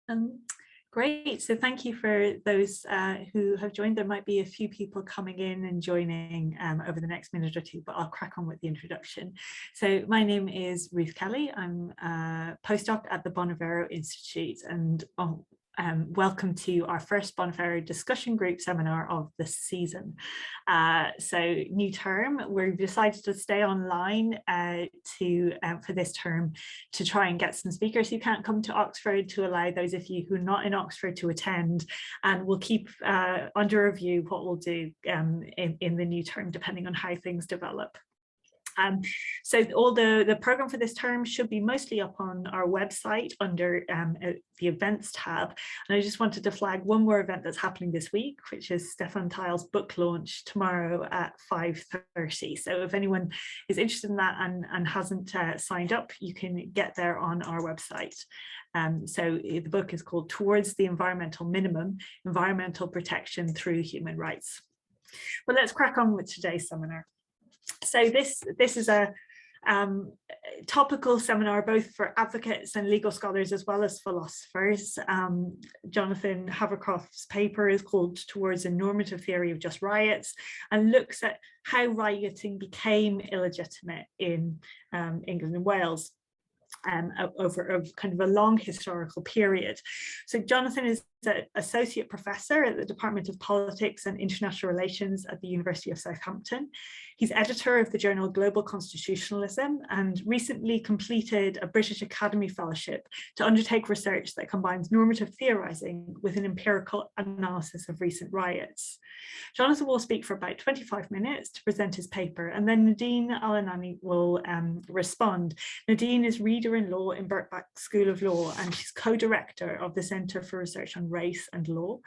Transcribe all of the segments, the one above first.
Um, Great. So thank you for those who have joined. There might be a few people coming in and joining over the next minute or two, but I'll crack on with the introduction. So my name is Ruth Kelly. I'm a postdoc at the Bonavero Institute, and welcome to our first Bonavero discussion group seminar of the season. So new term, we've decided to stay online for this term to try and get some speakers who can't come to Oxford, to allow those of you who are not in Oxford to attend, and we'll keep under review what we'll do in the new term depending on how things develop. So all the program for this term should be mostly up on our website under the events tab. And I just wanted to flag one more event that's happening this week, which is Stefan Theil's book launch tomorrow at 5:30. So if anyone is interested in that and hasn't signed up, you can get there on our website. So the book is called Towards the Environmental Minimum, Environmental Protection Through Human Rights. Well, let's crack on with today's seminar. So this is a topical seminar both for advocates and legal scholars as well as philosophers. Jonathan Havercroft's paper is called Towards a Normative Theory of Just Riots, and looks at how rioting became illegitimate in England and Wales over a kind of a long historical period. So Jonathan is an associate professor at the Department of Politics and International Relations at the University of Southampton. He's editor of the journal Global Constitutionalism and recently completed a British Academy Fellowship to undertake research that combines normative theorizing with an empirical analysis of recent riots. Jonathan will speak for about 25 minutes to present his paper, and then Nadine Alanani will respond. Nadine is reader in law in Birkbeck School of Law, and she's co-director of the Centre for Research on Race and Law.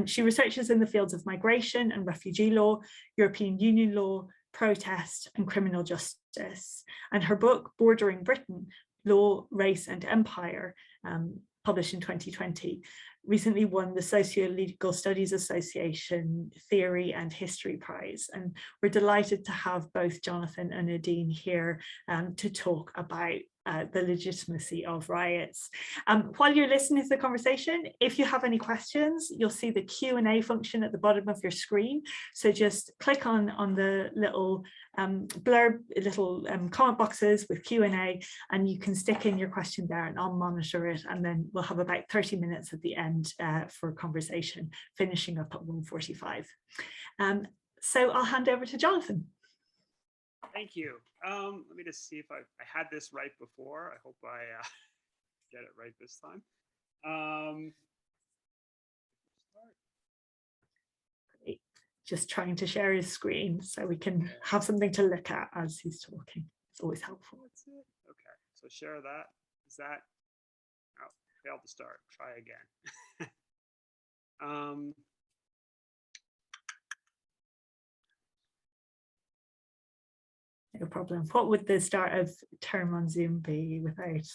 She researches in the fields of migration and refugee law, European Union law, protest and criminal justice. And her book, Bordering Britain, Law, Race and Empire, published in 2020, recently won the Socio-Legal Studies Association Theory and History Prize. And we're delighted to have both Jonathan and Nadine here to talk about the legitimacy of riots. While you're listening to the conversation, if you have any questions, you'll see the Q&A function at the bottom of your screen. So just click on the little comment boxes with Q&A, and you can stick in your question there and I'll monitor it, and then we'll have about 30 minutes at the end for conversation, finishing up at 1:45. So I'll hand over to Jonathan. Thank you. Let me just see if I had this right before. I hope I get it right this time. Great. Just trying to share his screen so we can have something to look at as he's talking. It's always helpful. That's it. Okay, so share that. Is that? Oh, failed to start. Try again. No problem. What would the start of term on Zoom be without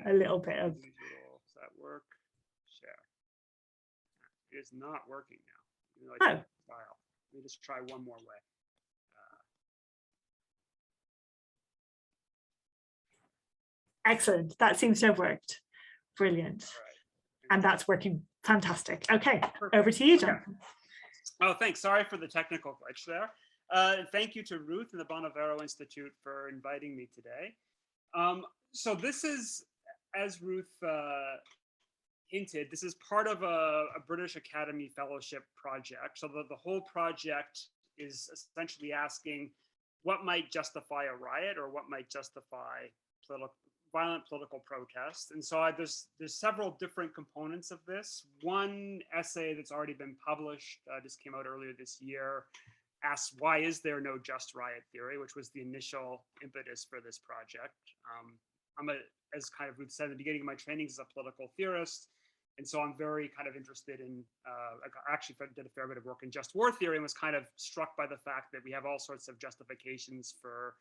a little bit of... Does that work? Share. It is not working now. Oh. Let me just try one more way. Excellent. That seems to have worked. Brilliant. Right. And that's working fantastic. Okay, perfect. Over to you, Jonathan. Okay. Oh, thanks. Sorry for the technical glitch there. Thank you to Ruth and the Bonavero Institute for inviting me today. So this is, as Ruth hinted, this is part of a British Academy Fellowship project. So the whole project is essentially asking what might justify a riot or what might justify violent political protest. And so there's several different components of this. One essay that's already been published, just came out earlier this year, asks why is there no just riot theory, which was the initial impetus for this project. As kind of Ruth said at the beginning of my training, as a political theorist, and so I'm very kind of interested in, I actually did a fair bit of work in just war theory and was kind of struck by the fact that we have all sorts of justifications for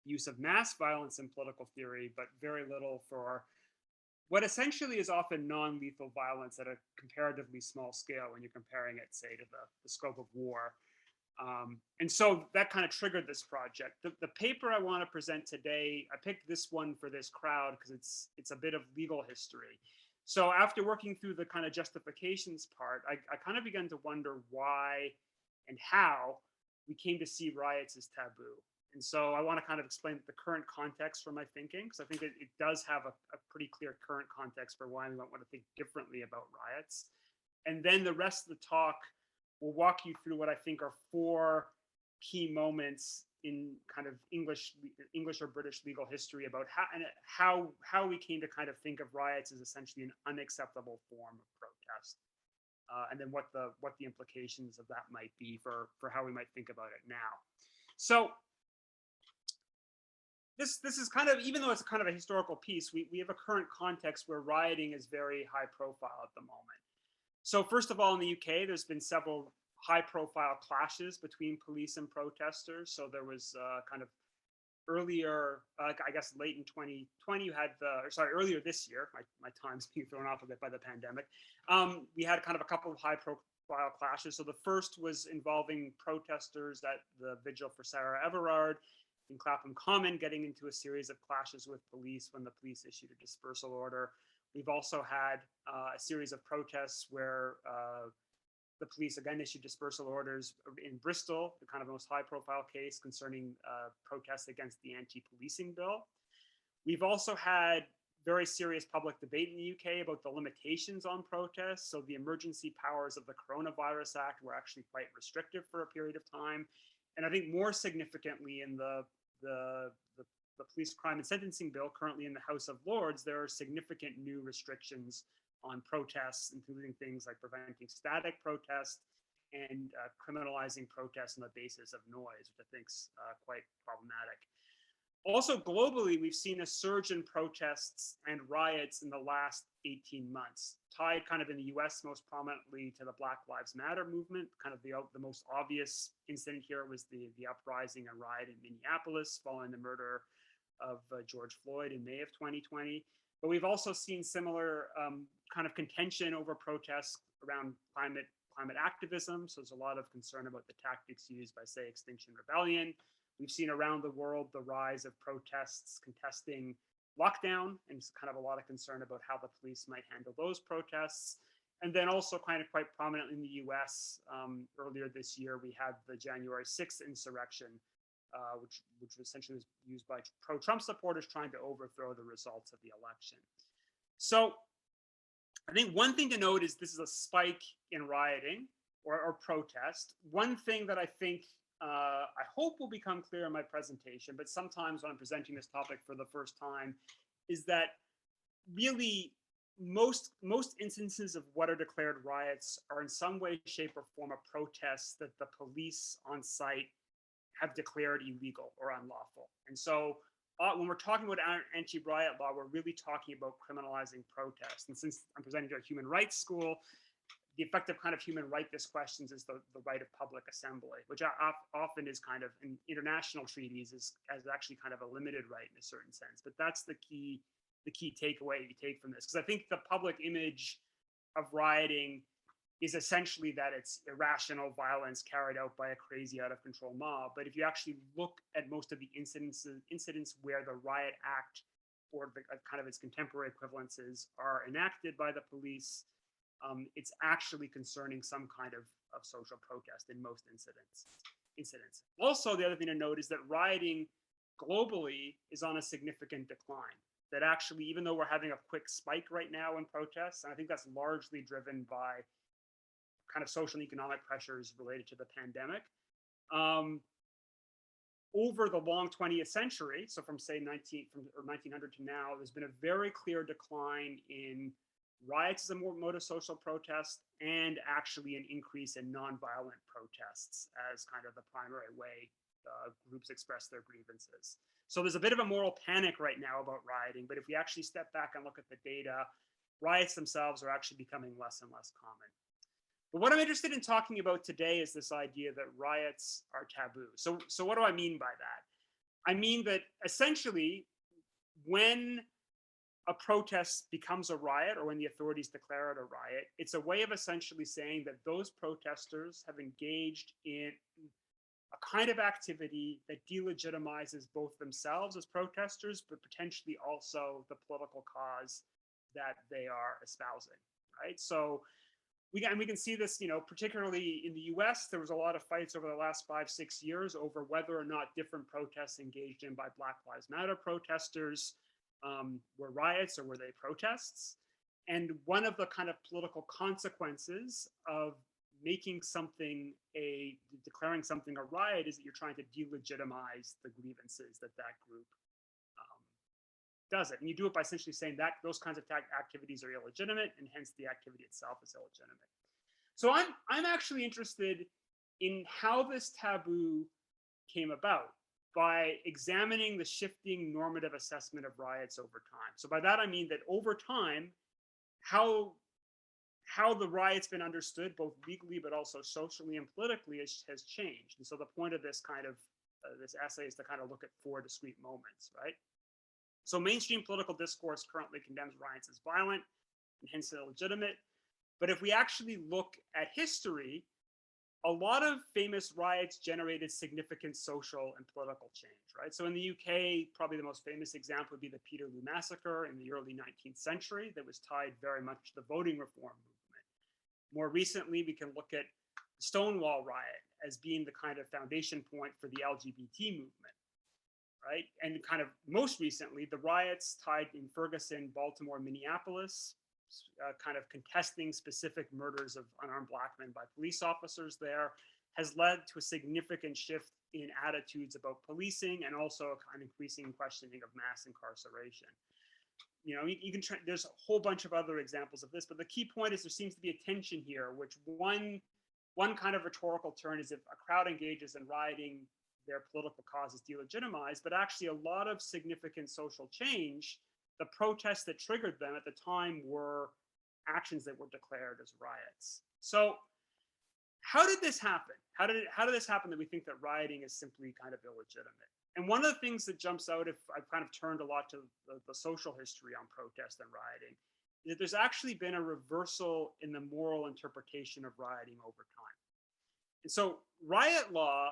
use of mass violence in political theory, but very little for what essentially is often non-lethal violence at a comparatively small scale when you're comparing it, say, to the scope of war. And so that kind of triggered this project. The paper I want to present today, I picked this one for this crowd because it's a bit of legal history. So after working through the kind of justifications part, I kind of began to wonder why and how we came to see riots as taboo. And so I want to kind of explain the current context for my thinking, because I think it does have a pretty clear current context for why we might want to think differently about riots. And then the rest of the talk will walk you through what I think are 4 key moments in kind of English or British legal history about how we came to kind of think of riots as essentially an unacceptable form of protest, and then what the implications of that might be for how we might think about it now. So this is kind of, even though it's kind of a historical piece, we have a current context where rioting is very high profile at the moment. So first of all, in the UK, there's been several high-profile clashes between police and protesters. So there was kind of earlier, I guess late in 2020, you had earlier this year, my time's being thrown off a bit by the pandemic. We had kind of a couple of high-profile clashes. So the first was involving protesters at the vigil for Sarah Everard in Clapham Common, getting into a series of clashes with police when the police issued a dispersal order. We've also had a series of protests where the police again issued dispersal orders in Bristol, the kind of most high-profile case concerning protests against the anti-policing bill. We've also had very serious public debate in the UK about the limitations on protests. So the emergency powers of the Coronavirus Act were actually quite restrictive for a period of time. And I think more significantly in the police crime and sentencing bill currently in the House of Lords, there are significant new restrictions on protests, including things like preventing static protests and criminalizing protests on the basis of noise, which I think is quite problematic. Also, globally, we've seen a surge in protests and riots in the last 18 months, tied kind of in the US most prominently to the Black Lives Matter movement. Kind of the most obvious incident here was the uprising and riot in Minneapolis following the murder of George Floyd in May of 2020. But we've also seen similar kind of contention over protests around climate activism. So there's a lot of concern about the tactics used by, say, Extinction Rebellion. We've seen around the world the rise of protests contesting lockdown, and kind of a lot of concern about how the police might handle those protests. And then also kind of quite prominently in the US, earlier this year, we had the January 6th insurrection, which essentially was used by pro-Trump supporters trying to overthrow the results of the election. So I think one thing to note is this is a spike in rioting or protest. One thing that I think I hope will become clear in my presentation, but sometimes when I'm presenting this topic for the first time, is that really most instances of what are declared riots are in some way, shape, or form a protest that the police on site have declared illegal or unlawful. And so when we're talking about anti-riot law, we're really talking about criminalizing protest. And since I'm presenting to a human rights school, the effective kind of human right this questions is the right of public assembly, which often is kind of in international treaties is as actually kind of a limited right in a certain sense. But that's the key takeaway you take from this, because I think the public image of rioting is essentially that it's irrational violence carried out by a crazy, out of control mob. But if you actually look at most of the incidents where the Riot Act or the kind of its contemporary equivalences are enacted by the police, it's actually concerning some kind of social protest in most incidents. Also, the other thing to note is that rioting globally is on a significant decline. That actually, even though we're having a quick spike right now in protests, and I think that's largely driven by kind of social and economic pressures related to the pandemic. Over the long 20th century, so from say 1900 to now, there's been a very clear decline in riots as a mode of social protest, and actually an increase in nonviolent protests as kind of the primary way groups express their grievances. So there's a bit of a moral panic right now about rioting, but if we actually step back and look at the data, riots themselves are actually becoming less and less common. But what I'm interested in talking about today is this idea that riots are taboo. So what do I mean by that? I mean that essentially when a protest becomes a riot, or when the authorities declare it a riot, it's a way of essentially saying that those protesters have engaged in a kind of activity that delegitimizes both themselves as protesters, but potentially also the political cause that they are espousing, right? So we can see this, particularly in the US, there was a lot of fights over the last 5-6 years over whether or not different protests engaged in by Black Lives Matter protesters were riots or were they protests. And one of the kind of political consequences of declaring something a riot is that you're trying to delegitimize the grievances that group does it. And you do it by essentially saying that those kinds of activities are illegitimate, and hence the activity itself is illegitimate. So I'm actually interested in how this taboo came about by examining the shifting normative assessment of riots over time. So by that I mean that over time, how the riot's been understood both legally but also socially and politically has changed. And so the point of this kind of this essay is to kind of look at 4 discrete moments, right? So mainstream political discourse currently condemns riots as violent and hence illegitimate. But if we actually look at history, a lot of famous riots generated significant social and political change, right? So in the UK, probably the most famous example would be the Peterloo Massacre in the early 19th century that was tied very much to the voting reform movement. More recently, we can look at the Stonewall riot as being the kind of foundation point for the LGBT movement, right? And kind of most recently, the riots tied in Ferguson, Baltimore, Minneapolis, kind of contesting specific murders of unarmed Black men by police officers there, has led to a significant shift in attitudes about policing and also a kind of increasing questioning of mass incarceration. There's a whole bunch of other examples of this, but the key point is there seems to be a tension here, which one kind of rhetorical turn is if a crowd engages in rioting, their political cause is delegitimized, but actually a lot of significant social change, the protests that triggered them at the time were actions that were declared as riots. So how did this happen? How did this happen that we think that rioting is simply kind of illegitimate? And one of the things that jumps out, if I've kind of turned a lot to the social history on protest and rioting, is that there's actually been a reversal in the moral interpretation of rioting over time. And so riot law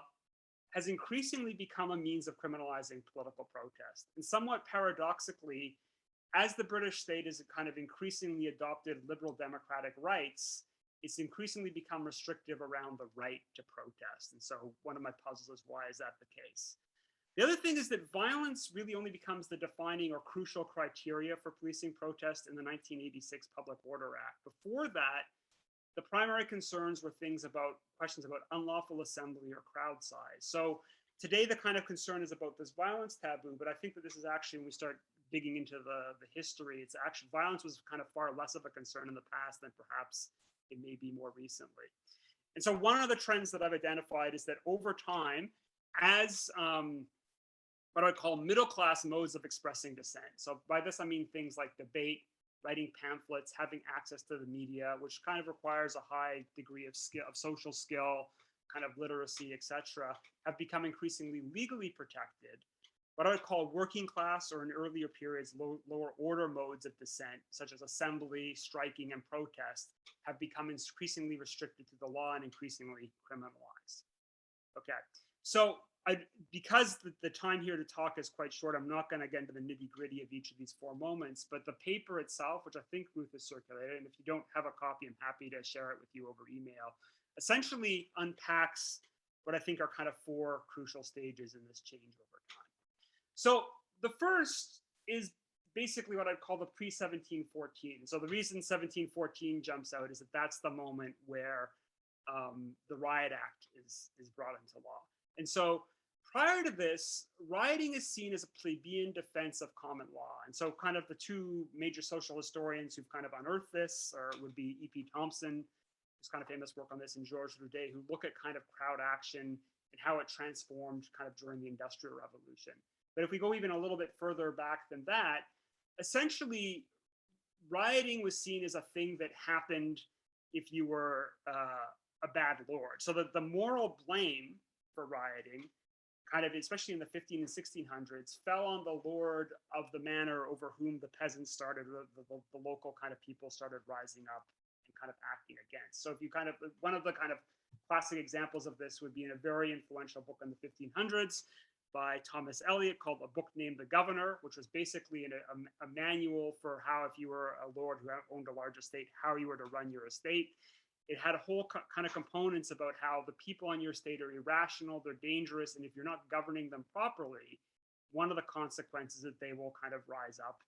has increasingly become a means of criminalizing political protest. And somewhat paradoxically, as the British state has kind of increasingly adopted liberal democratic rights, it's increasingly become restrictive around the right to protest. And so one of my puzzles is, why is that the case? The other thing is that violence really only becomes the defining or crucial criteria for policing protest in the 1986 Public Order Act. Before that, the primary concerns were questions about unlawful assembly or crowd size. So today the kind of concern is about this violence taboo, but I think that this is actually, when we start digging into the history, it's actually, violence was kind of far less of a concern in the past than perhaps it may be more recently. And so one of the trends that I've identified is that over time, as what I would call middle-class modes of expressing dissent. So by this, I mean things like debate, writing pamphlets, having access to the media, which kind of requires a high degree of skill, of social skill, kind of literacy, etc., have become increasingly legally protected. What I would call working class, or in earlier periods, lower order modes of dissent, such as assembly, striking, and protest, have become increasingly restricted to the law and increasingly criminalized. Okay, so because the time here to talk is quite short, I'm not going to get into the nitty gritty of each of these 4 moments, but the paper itself, which I think Ruth has circulated, and if you don't have a copy, I'm happy to share it with you over email, essentially unpacks what I think are kind of 4 crucial stages in this change over time. So the first is basically what I'd call the pre-1714. So the reason 1714 jumps out is that that's the moment where the Riot Act is brought into law. And so prior to this, rioting is seen as a plebeian defense of common law. And so kind of the 2 major social historians who've kind of unearthed this would be E.P. Thompson, who's kind of famous work on this, and Georges Roudet, who look at kind of crowd action and how it transformed kind of during the Industrial Revolution. But if we go even a little bit further back than that, essentially rioting was seen as a thing that happened if you were a bad lord. So that the moral blame for rioting, kind of especially in the 15 and 1600s, fell on the lord of the manor over whom the peasants started, the local kind of people started rising up and kind of acting against. So if you kind of, one of the kind of classic examples of this would be in a very influential book in the 1500s by Thomas Eliot called a book named The Governor, which was basically a manual for how, if you were a lord who owned a large estate, how you were to run your estate. It had a whole kind of components about how the people on your estate are irrational, they're dangerous, and if you're not governing them properly, one of the consequences is that they will kind of rise up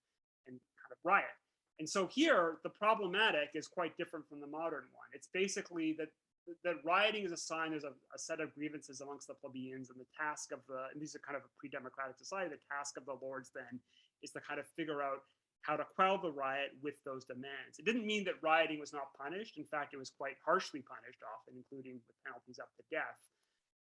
and kind of riot. And so here, the problematic is quite different from the modern one. It's basically that rioting is a sign there's a set of grievances amongst the plebeians, and the task of and these are kind of a pre-democratic society, the task of the lords then is to kind of figure out how to quell the riot with those demands. It didn't mean that rioting was not punished. In fact, it was quite harshly punished, often including with penalties up to death.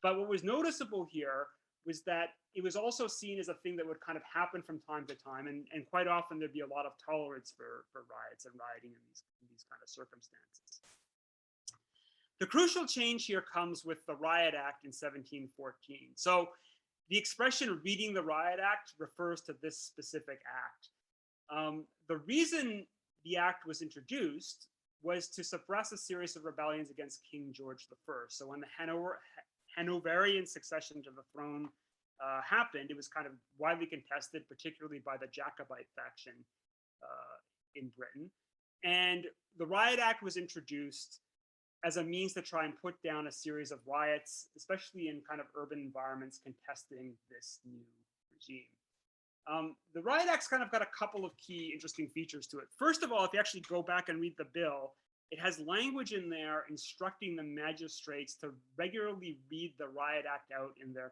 But what was noticeable here was that it was also seen as a thing that would kind of happen from time to time, and quite often there'd be a lot of tolerance for riots and rioting in these kind of circumstances. The crucial change here comes with the Riot Act in 1714. So the expression reading the Riot Act refers to this specific act. The reason the act was introduced was to suppress a series of rebellions against King George I. So when the Hanoverian succession to the throne happened, it was kind of widely contested, particularly by the Jacobite faction in Britain. And the Riot Act was introduced as a means to try and put down a series of riots, especially in kind of urban environments contesting this new regime. The Riot Act's kind of got a couple of key interesting features to it. First of all, if you actually go back and read the bill, it has language in there instructing the magistrates to regularly read the Riot Act out in their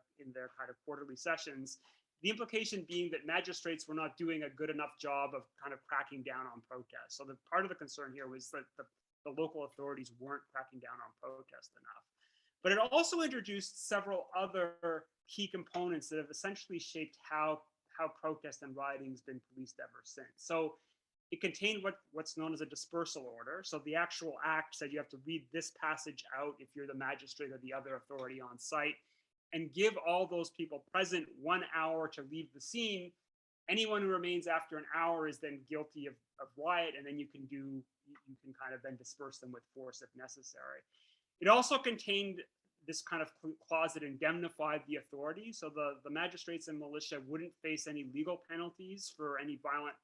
kind of quarterly sessions. The implication being that magistrates were not doing a good enough job of kind of cracking down on protests. So the part of the concern here was that the local authorities weren't cracking down on protest enough. But it also introduced several other key components that have essentially shaped how protest and rioting has been policed ever since. So it contained what's known as a dispersal order. So the actual act said you have to read this passage out if you're the magistrate or the other authority on site, and give all those people present 1 hour to leave the scene. Anyone who remains after an hour is then guilty of riot, and then you can kind of then disperse them with force if necessary. It also contained this kind of clause that indemnified the authority. So the magistrates and militia wouldn't face any legal penalties for any violent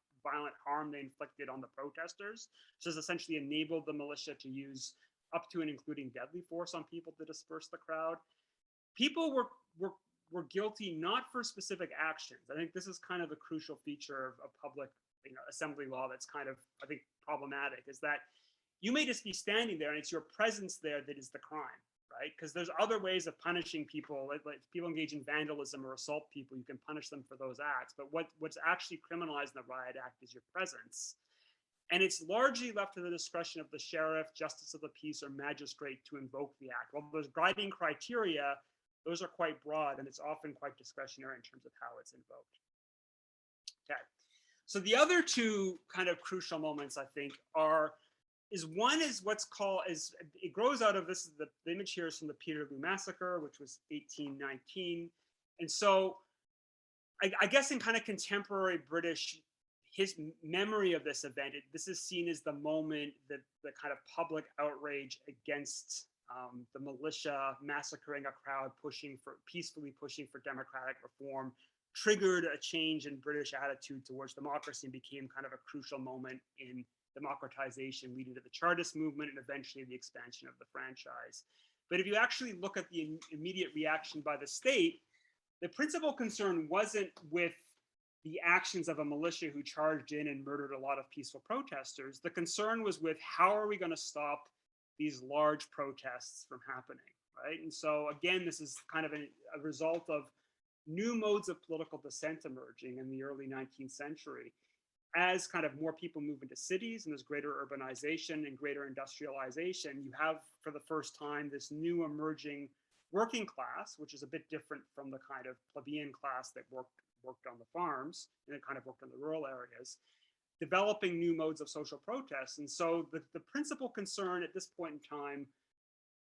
harm they inflicted on the protesters. So this essentially enabled the militia to use up to and including deadly force on people to disperse the crowd. People were guilty not for specific actions. I think this is kind of the crucial feature of public assembly law that's kind of, I think, problematic, is that you may just be standing there and it's your presence there that is the crime, right? Because there's other ways of punishing people. Like if people engage in vandalism or assault people, you can punish them for those acts. But what's actually criminalized in the Riot Act is your presence. And it's largely left to the discretion of the sheriff, justice of the peace, or magistrate to invoke the act. While there's guiding criteria, those are quite broad, and it's often quite discretionary in terms of how it's invoked. Okay. So the other two kind of crucial moments, I think, one is what's called, it grows out of this, the image here is from the Peterloo Massacre, which was 1819. And so I guess in kind of contemporary British, his memory of this event, this is seen as the moment that the kind of public outrage against the militia massacring a crowd, peacefully pushing for democratic reform, triggered a change in British attitude towards democracy and became kind of a crucial moment in democratization, leading to the Chartist movement and eventually the expansion of the franchise. But if you actually look at the immediate reaction by the state, the principal concern wasn't with the actions of a militia who charged in and murdered a lot of peaceful protesters. The concern was with how are we going to stop these large protests from happening, right? And so again, this is kind of a result of new modes of political dissent emerging in the early 19th century. As kind of more people move into cities and there's greater urbanization and greater industrialization, you have for the first time this new emerging working class, which is a bit different from the kind of plebeian class that worked on the farms and it kind of worked in the rural areas, developing new modes of social protest. And so the principal concern at this point in time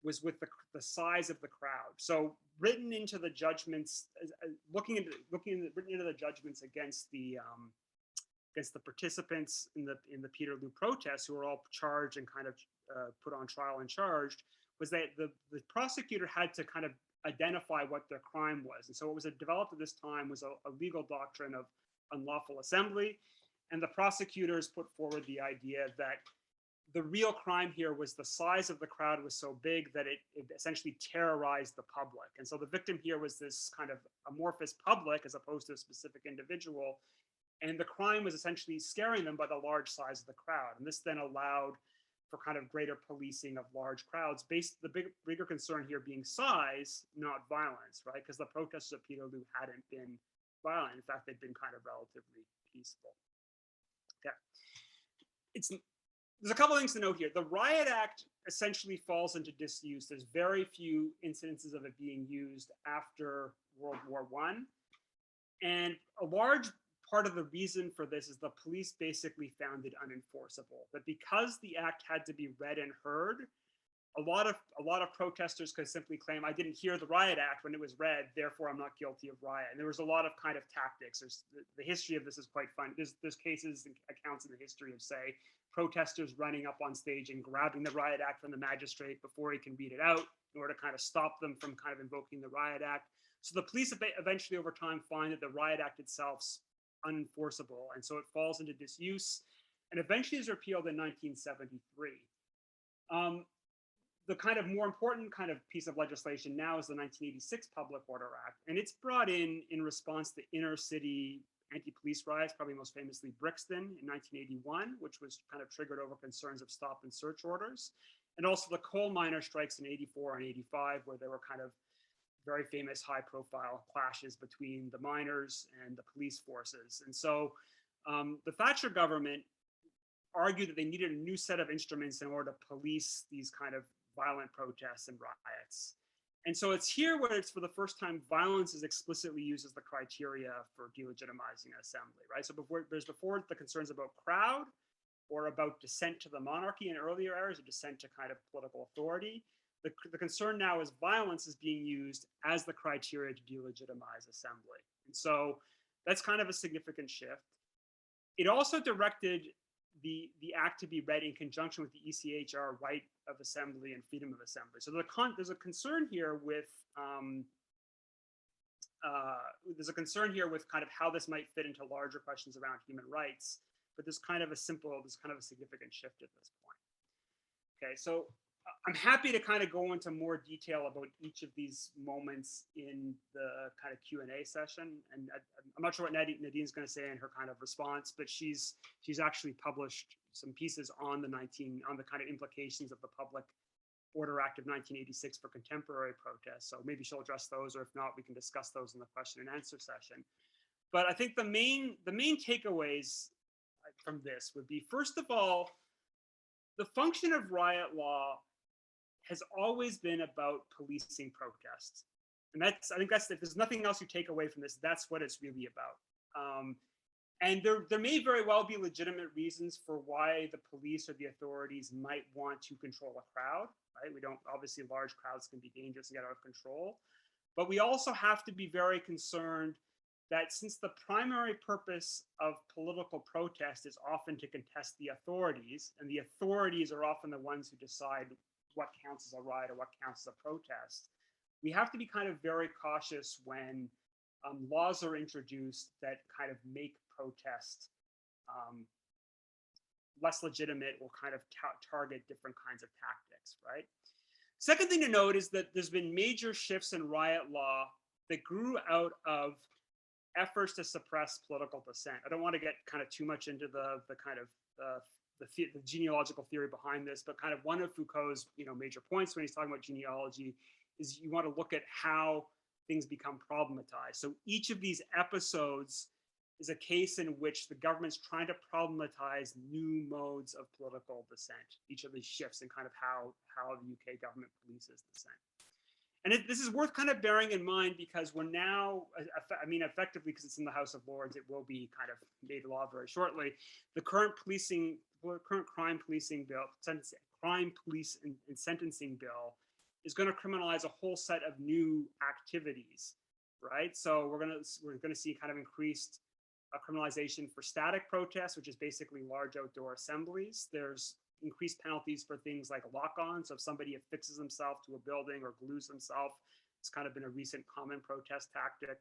was with the size of the crowd. So written into the judgments, written into the judgments against the participants in the Peterloo protests, who were all charged and kind of put on trial and charged, was that the prosecutor had to kind of identify what their crime was. And so what was developed at this time was a legal doctrine of unlawful assembly. And the prosecutors put forward the idea that the real crime here was the size of the crowd was so big that it essentially terrorized the public. And so the victim here was this kind of amorphous public as opposed to a specific individual. And the crime was essentially scaring them by the large size of the crowd. And this then allowed for kind of greater policing of large crowds, the bigger concern here being size, not violence, right? Because the protesters at Peterloo hadn't been violent. In fact, they'd been kind of relatively peaceful. Okay. There's a couple of things to note here. The Riot Act essentially falls into disuse. There's very few incidences of it being used after World War I. And a large part of the reason for this is the police basically found it unenforceable. That because the act had to be read and heard, a lot of protesters could simply claim, I didn't hear the Riot Act when it was read, therefore I'm not guilty of riot. And there was a lot of kind of tactics. The history of this is quite fun. There's cases and accounts in the history of, say, protesters running up on stage and grabbing the Riot Act from the magistrate before he can read it out in order to kind of stop them from kind of invoking the Riot Act. So the police eventually over time find that the Riot Act itself's unenforceable, and so it falls into disuse and eventually is repealed in 1973. The kind of more important kind of piece of legislation now is the 1986 Public Order Act, and it's brought in response to inner city anti-police riots, probably most famously Brixton in 1981, which was kind of triggered over concerns of stop and search orders, and also the coal miner strikes in 84 and 85, where there were kind of very famous high-profile clashes between the miners and the police forces. And so the Thatcher government argued that they needed a new set of instruments in order to police these kind of violent protests and riots. And so it's here where it's for the first time violence is explicitly used as the criteria for delegitimizing an assembly, right? So before the concerns about crowd or about dissent to the monarchy in earlier eras, or dissent to kind of political authority. The concern now is violence is being used as the criteria to delegitimize assembly. And so that's kind of a significant shift. It also directed the act to be read in conjunction with the ECHR right of assembly and freedom of assembly. So there's a concern here with kind of how this might fit into larger questions around human rights, but there's kind of a significant shift at this point. Okay, so I'm happy to kind of go into more detail about each of these moments in the kind of Q&A session. And I'm not sure what Nadine's going to say in her kind of response, but she's actually published some pieces on the kind of implications of the Public Order Act of 1986 for contemporary protests. So maybe she'll address those, or if not, we can discuss those in the question and answer session. But I think the main takeaways from this would be, first of all, the function of riot law has always been about policing protests. And I think if there's nothing else you take away from this, that's what it's really about. And there may very well be legitimate reasons for why the police or the authorities might want to control a crowd, right? Obviously large crowds can be dangerous and get out of control. But we also have to be very concerned that since the primary purpose of political protest is often to contest the authorities, and the authorities are often the ones who decide what counts as a riot or what counts as a protest, we have to be kind of very cautious when laws are introduced that kind of make protest less legitimate or kind of target different kinds of tactics, right? Second thing to note is that there's been major shifts in riot law that grew out of efforts to suppress political dissent. I don't want to get kind of too much into the kind of the genealogical theory behind this, but kind of one of Foucault's major points when he's talking about genealogy is you want to look at how things become problematized. So each of these episodes is a case in which the government's trying to problematize new modes of political dissent, each of these shifts in kind of how the UK government polices dissent. And this is worth kind of bearing in mind because we're now, effectively, because it's in the House of Lords, it will be kind of made law very shortly. The current crime policing bill, crime police and sentencing bill, is going to criminalize a whole set of new activities, right? So we're going to see kind of increased criminalization for static protests, which is basically large outdoor assemblies. There's increased penalties for things like lock-on. So if somebody affixes himself to a building or glues himself It's kind of been a recent common protest tactic.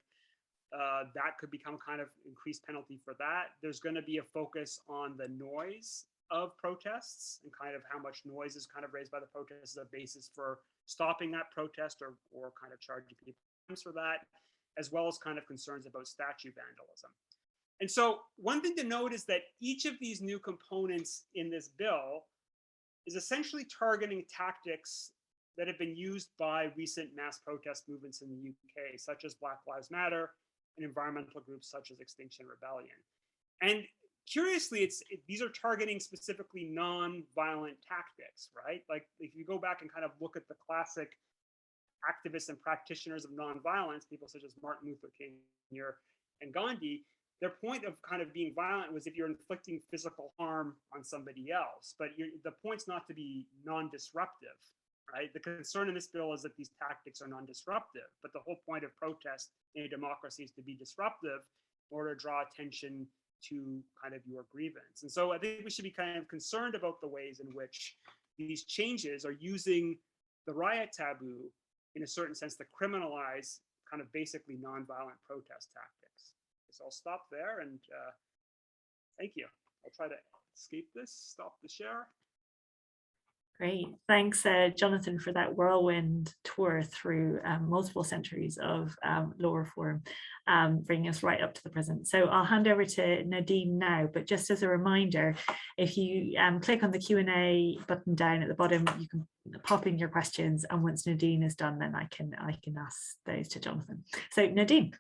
That could become kind of increased penalty for that. There's going to be a focus on the noise of protests and kind of how much noise is kind of raised by the protests as a basis for stopping that protest or kind of charging people for that, as well as kind of concerns about statue vandalism. And so one thing to note is that each of these new components in this bill is essentially targeting tactics that have been used by recent mass protest movements in the UK, such as Black Lives Matter and environmental groups such as Extinction Rebellion. And curiously, these are targeting specifically non-violent tactics, right? Like if you go back and kind of look at the classic activists and practitioners of non-violence, people such as Martin Luther King Jr. and Gandhi, their point of kind of being violent was if you're inflicting physical harm on somebody else, but the point's not to be non-disruptive, right? The concern in this bill is that these tactics are non-disruptive, but the whole point of protest in a democracy is to be disruptive in order to draw attention to kind of your grievance. And so I think we should be kind of concerned about the ways in which these changes are using the riot taboo in a certain sense to criminalize kind of basically non-violent protest tactics. So I'll stop there and thank you. I'll try to escape this, stop the share. Great, thanks Jonathan for that whirlwind tour through multiple centuries of law reform, bringing us right up to the present. So I'll hand over to Nadine now, but just as a reminder, if you click on the Q&A button down at the bottom, you can pop in your questions, and once Nadine is done, then I can ask those to Jonathan. So Nadine.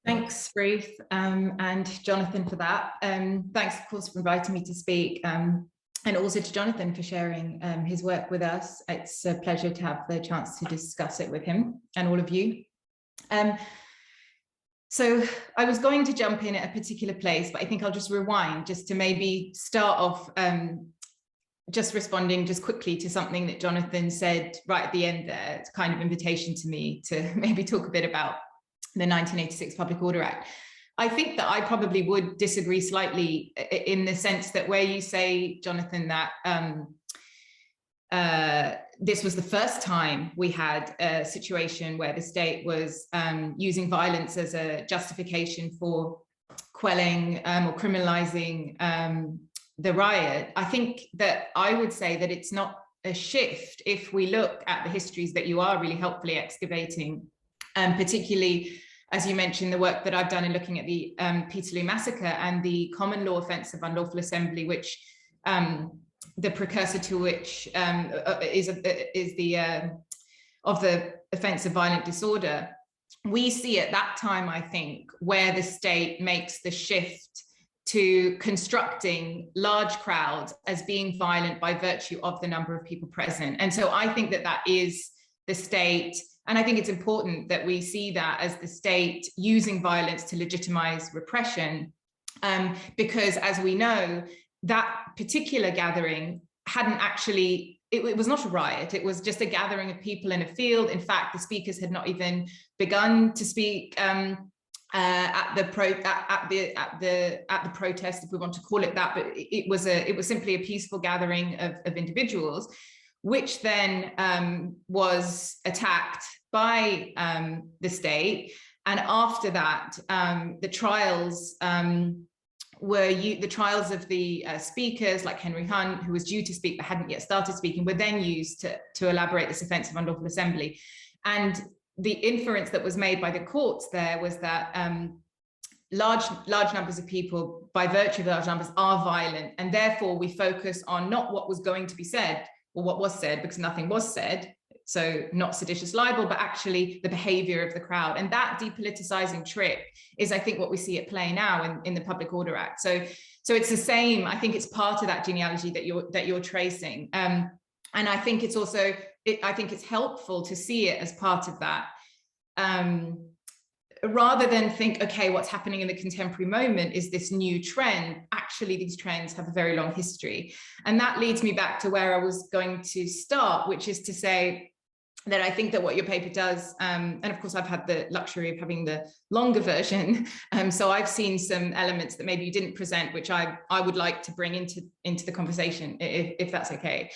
Thanks, Ruth, and Jonathan for that. Thanks, of course, for inviting me to speak, and also to Jonathan for sharing his work with us. It's a pleasure to have the chance to discuss it with him and all of you. So I was going to jump in at a particular place, but I think I'll just rewind just to maybe start off just responding just quickly to something that Jonathan said right at the end there. It's kind of invitation to me to maybe talk a bit about the 1986 Public Order Act. I think that I probably would disagree slightly in the sense that where you say, Jonathan, that this was the first time we had a situation where the state was using violence as a justification for quelling or criminalizing the riot. I think that I would say that it's not a shift if we look at the histories that you are really helpfully excavating, particularly, as you mentioned, the work that I've done in looking at the Peterloo Massacre and the common law offence of unlawful assembly, which the precursor to which is the of the offence of violent disorder. We see at that time, I think, where the state makes the shift to constructing large crowds as being violent by virtue of the number of people present. And so I think that that is the state. And I think it's important that we see that as the state using violence to legitimize repression, because as we know, that particular gathering hadn't actually, it was not a riot, it was just a gathering of people in a field. In fact, the speakers had not even begun to speak at the protest, if we want to call it that, but it was simply a peaceful gathering of individuals, which then was attacked by the state. And after that, the trials the trials of the speakers like Henry Hunt, who was due to speak but hadn't yet started speaking, were then used to elaborate this offence of unlawful assembly. And the inference that was made by the courts there was that large numbers of people, by virtue of large numbers, are violent, and therefore we focus on not what was going to be said or what was said, because nothing was said, so not seditious libel, but actually the behavior of the crowd. And that depoliticizing trick is, I think, what we see at play now in the Public Order Act. So it's the same. I think it's part of that genealogy that you're tracing, and I think it's also I think it's helpful to see it as part of that, rather than think, okay, what's happening in the contemporary moment is this new trend. Actually, these trends have a very long history, and that leads me back to where I was going to start, which is to say that I think that what your paper does, and of course I've had the luxury of having the longer version, so I've seen some elements that maybe you didn't present, which I would like to bring into the conversation, if that's okay.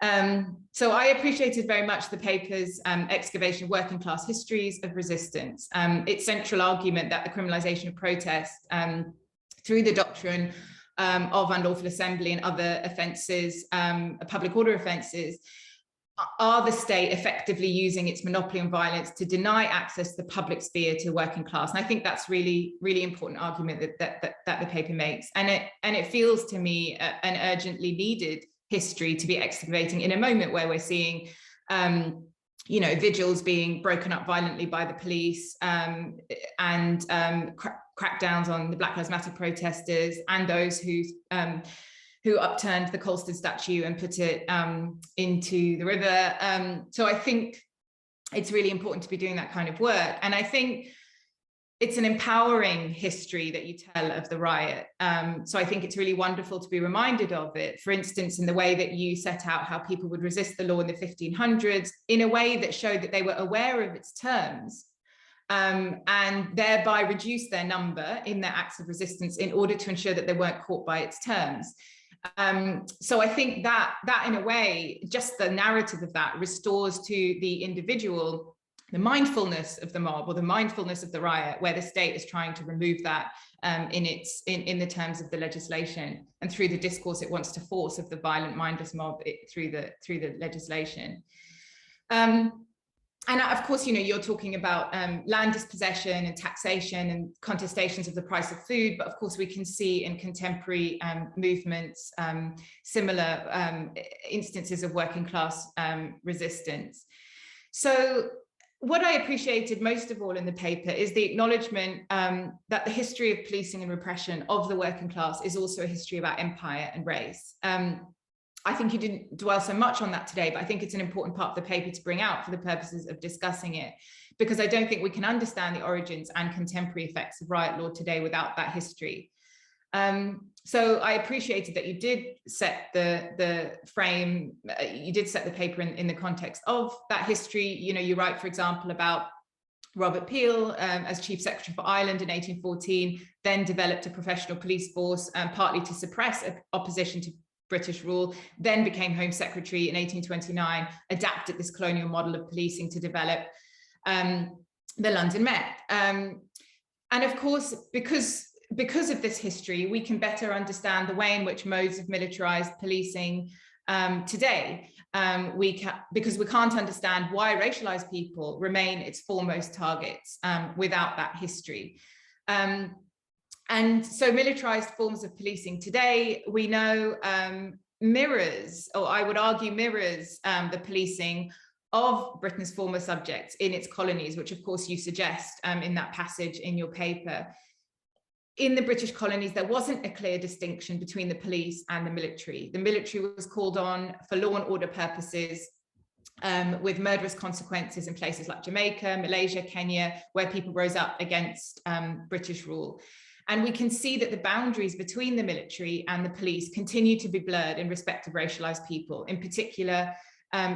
So I appreciated very much the paper's excavation of working class histories of resistance, its central argument that the criminalization of protest through the doctrine of unlawful assembly and other offences, public order offences, are the state effectively using its monopoly on violence to deny access to the public sphere to working class. And I think that's really, really important argument that the paper makes. And it feels to me an urgently needed history to be excavating in a moment where we're seeing you know, vigils being broken up violently by the police, and crackdowns on the Black Lives Matter protesters and those who upturned the Colston statue and put it into the river. So I think it's really important to be doing that kind of work. And I think it's an empowering history that you tell of the riot. So I think it's really wonderful to be reminded of it. For instance, in the way that you set out how people would resist the law in the 1500s, in a way that showed that they were aware of its terms, and thereby reduced their number in their acts of resistance in order to ensure that they weren't caught by its terms. So I think that in a way, just the narrative of that restores to the individual the mindfulness of the mob or the mindfulness of the riot, where the state is trying to remove that in the terms of the legislation and through the discourse it wants to force of the violent, mindless mob through the legislation. And of course, you know, you're talking about land dispossession and taxation and contestations of the price of food, but of course we can see in contemporary movements similar instances of working class resistance. So what I appreciated most of all in the paper is the acknowledgement that the history of policing and repression of the working class is also a history about empire and race. I think you didn't dwell so much on that today, but I think it's an important part of the paper to bring out for the purposes of discussing it, because I don't think we can understand the origins and contemporary effects of riot law today without that history. So I appreciated that you did set the frame, you did set the paper in the context of that history. You know, you write, for example, about Robert Peel as Chief Secretary for Ireland in 1814, then developed a professional police force, partly to suppress opposition to British rule, then became Home Secretary in 1829, adapted this colonial model of policing to develop the London Met. And of course, because of this history, we can better understand the way in which modes of militarized policing today, because we can't understand why racialized people remain its foremost targets without that history. And so militarized forms of policing today, we know mirrors, or I would argue mirrors, the policing of Britain's former subjects in its colonies, which of course you suggest in that passage in your paper. In the British colonies, there wasn't a clear distinction between the police and the military. The military was called on for law and order purposes, with murderous consequences in places like Jamaica, Malaysia, Kenya, where people rose up against British rule. And we can see that the boundaries between the military and the police continue to be blurred in respect of racialized people, in particular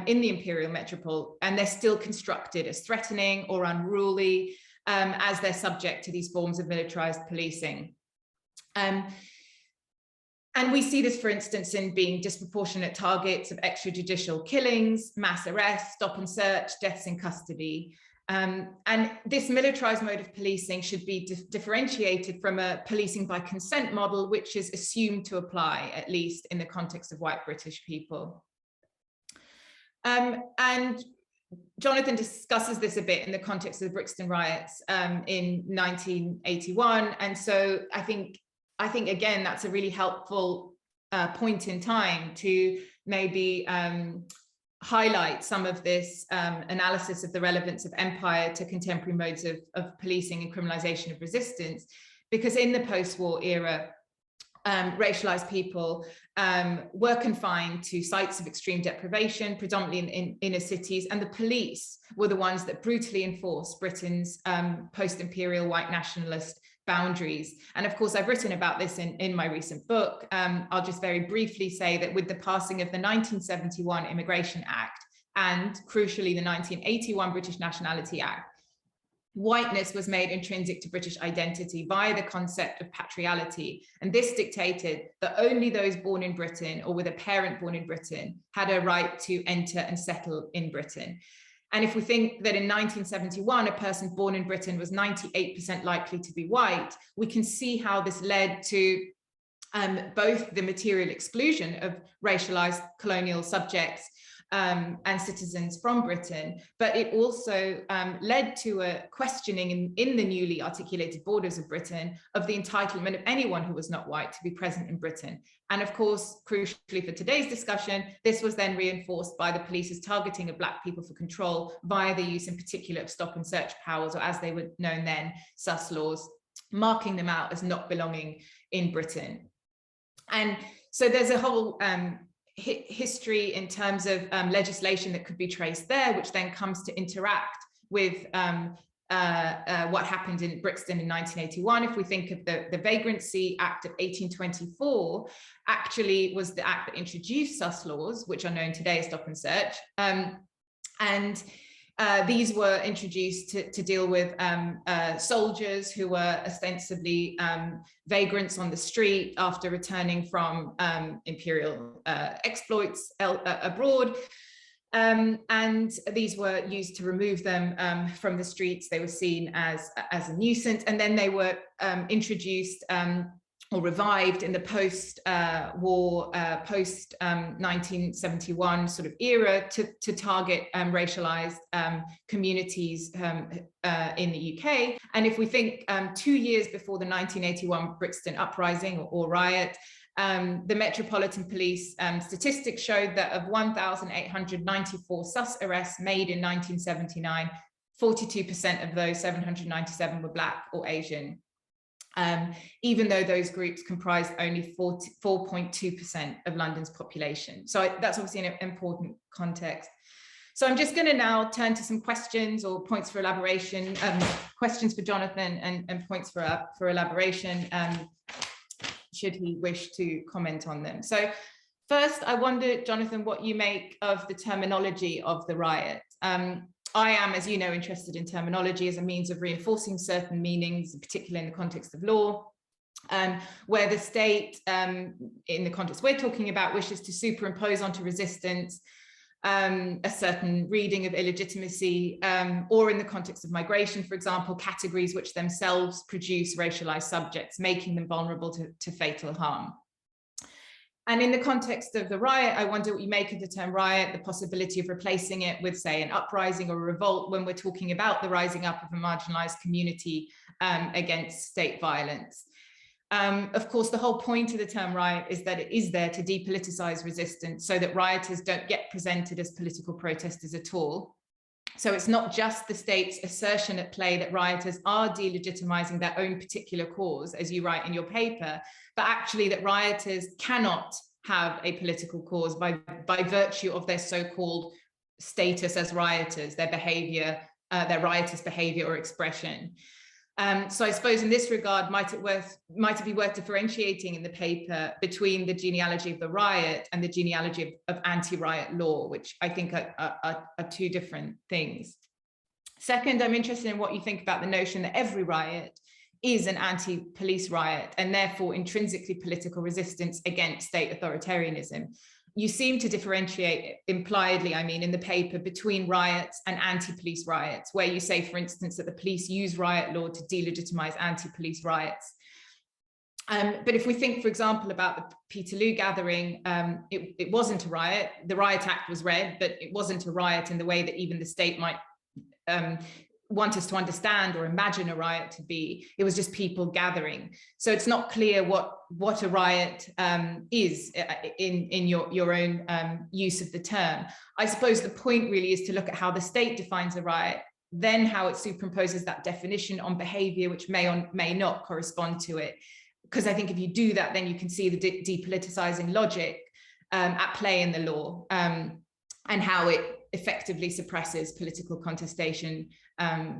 in the imperial metropole, and they're still constructed as threatening or unruly, as they're subject to these forms of militarized policing. And we see this, for instance, in being disproportionate targets of extrajudicial killings, mass arrests, stop and search, deaths in custody. And this militarized mode of policing should be differentiated from a policing by consent model, which is assumed to apply, at least in the context of white British people. And Jonathan discusses this a bit in the context of the Brixton riots in 1981. And so I think again, that's a really helpful point in time to maybe highlight some of this analysis of the relevance of empire to contemporary modes of policing and criminalization of resistance, because in the post-war era, racialized people were confined to sites of extreme deprivation, predominantly in inner cities, and the police were the ones that brutally enforced Britain's post-imperial white nationalist boundaries. And of course, I've written about this in my recent book. I'll just very briefly say that with the passing of the 1971 Immigration Act and, crucially, the 1981 British Nationality Act, whiteness was made intrinsic to British identity by the concept of patriality. And this dictated that only those born in Britain or with a parent born in Britain had a right to enter and settle in Britain. And if we think that in 1971, a person born in Britain was 98% likely to be white, we can see how this led to both the material exclusion of racialized colonial subjects and citizens from Britain, but it also led to a questioning in the newly articulated borders of Britain of the entitlement of anyone who was not white to be present in Britain. And of course, crucially for today's discussion, this was then reinforced by the police's targeting of Black people for control via the use in particular of stop and search powers, or as they were known then, sus laws, marking them out as not belonging in Britain. And so there's a whole history in terms of legislation that could be traced there, which then comes to interact with what happened in Brixton in 1981. If we think of the Vagrancy Act of 1824, actually was the act that introduced sus laws, which are known today as stop and search. These were introduced to deal with soldiers who were ostensibly vagrants on the street after returning from imperial exploits abroad. And these were used to remove them from the streets. They were seen as a nuisance, and then they were introduced or revived in the post-war, post-1971 sort of era to target racialized communities in the UK. And if we think 2 years before the 1981 Brixton uprising or riot, the Metropolitan Police statistics showed that of 1,894 sus arrests made in 1979, 42% of those 797 were Black or Asian. Even though those groups comprised only 4.2% of London's population. So that's obviously an important context. So I'm just going to now turn to some questions or points for elaboration, questions for Jonathan and points for elaboration, should he wish to comment on them. So first, I wonder, Jonathan, what you make of the terminology of the riot. I am, as you know, interested in terminology as a means of reinforcing certain meanings, particularly in the context of law, where the state, in the context we're talking about, wishes to superimpose onto resistance a certain reading of illegitimacy, or in the context of migration, for example, categories which themselves produce racialized subjects, making them vulnerable to fatal harm. And in the context of the riot, I wonder what you make of the term riot, the possibility of replacing it with, say, an uprising or a revolt when we're talking about the rising up of a marginalized community against state violence. Of course, the whole point of the term riot is that it is there to depoliticize resistance so that rioters don't get presented as political protesters at all. So it's not just the state's assertion at play that rioters are delegitimizing their own particular cause, as you write in your paper, but actually that rioters cannot have a political cause by virtue of their so-called status as rioters, their behavior, their riotous behavior or expression. So I suppose in this regard, might it be worth differentiating in the paper between the genealogy of the riot and the genealogy of anti-riot law, which I think are two different things. Second, I'm interested in what you think about the notion that every riot is an anti-police riot and therefore intrinsically political resistance against state authoritarianism. You seem to differentiate impliedly, I mean, in the paper between riots and anti-police riots, where you say, for instance, that the police use riot law to delegitimize anti-police riots. But if we think, for example, about the Peterloo gathering, it wasn't a riot. The Riot Act was read, but it wasn't a riot in the way that even the state might want us to understand or imagine a riot to be. It was just people gathering. So it's not clear what a riot is in your own use of the term. I suppose the point really is to look at how the state defines a riot, then how it superimposes that definition on behavior which may or may not correspond to it. Because I think if you do that, then you can see the depoliticizing logic at play in the law, and how it effectively suppresses political contestation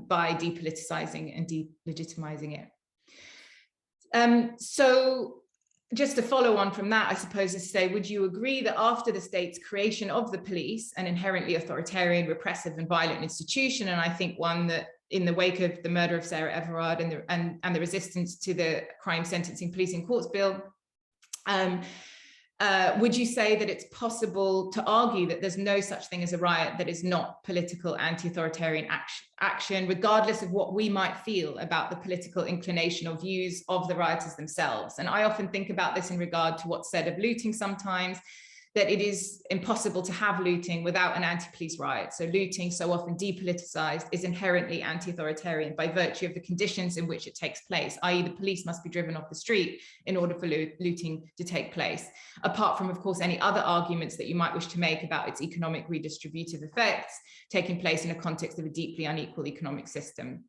by depoliticizing and delegitimizing it. So just to follow on from that, I suppose, is to say, would you agree that after the state's creation of the police, an inherently authoritarian, repressive and violent institution, and I think one that in the wake of the murder of Sarah Everard and the resistance to the Crime Sentencing Policing Courts Bill, would you say that it's possible to argue that there's no such thing as a riot that is not political anti-authoritarian action, regardless of what we might feel about the political inclination or views of the rioters themselves? And I often think about this in regard to what's said of looting sometimes, that it is impossible to have looting without an anti-police riot. So looting, so often depoliticized, is inherently anti-authoritarian by virtue of the conditions in which it takes place, i.e. the police must be driven off the street in order for looting to take place, apart from, of course, any other arguments that you might wish to make about its economic redistributive effects taking place in a context of a deeply unequal economic system.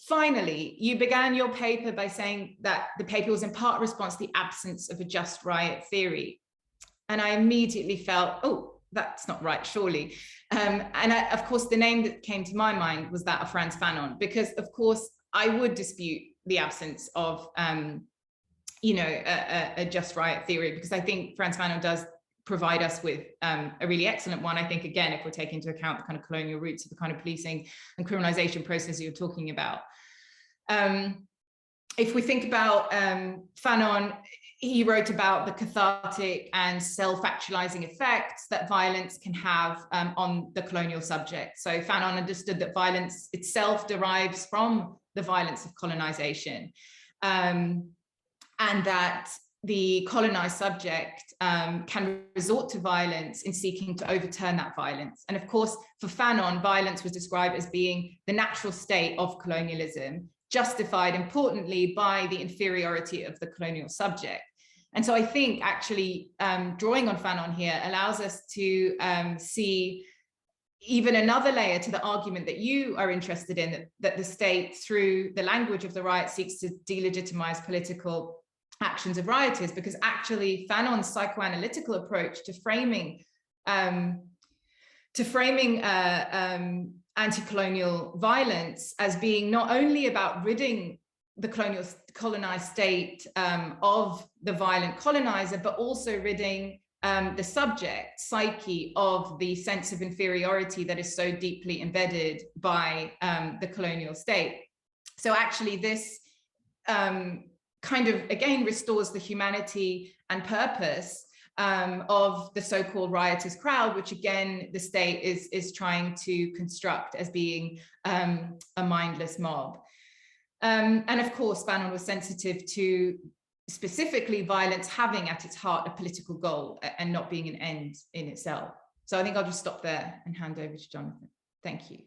Finally, you began your paper by saying that the paper was in part response to the absence of a just riot theory. And I immediately felt, oh, that's not right, surely. Of course, the name that came to my mind was that of Frantz Fanon, because of course, I would dispute the absence of, a just riot theory, because I think Frantz Fanon does provide us with a really excellent one. I think, again, if we're taking into account the kind of colonial roots of the kind of policing and criminalization process you're talking about. If we think about Fanon, he wrote about the cathartic and self-actualizing effects that violence can have on the colonial subject. So Fanon understood that violence itself derives from the violence of colonization, and that the colonized subject can resort to violence in seeking to overturn that violence. And of course, for Fanon, violence was described as being the natural state of colonialism, justified importantly by the inferiority of the colonial subject. And so I think actually drawing on Fanon here allows us to see even another layer to the argument that you are interested in, that the state, through the language of the riot, seeks to delegitimize political actions of rioters, because actually Fanon's psychoanalytical approach to framing anti-colonial violence as being not only about ridding the colonized state of the violent colonizer, but also ridding the subject psyche of the sense of inferiority that is so deeply embedded by the colonial state. So actually this kind of, again, restores the humanity and purpose of the so-called riotous crowd, which again, the state is trying to construct as being a mindless mob. And of course, Fanon was sensitive to specifically violence having at its heart a political goal and not being an end in itself. So I think I'll just stop there and hand over to Jonathan. Thank you.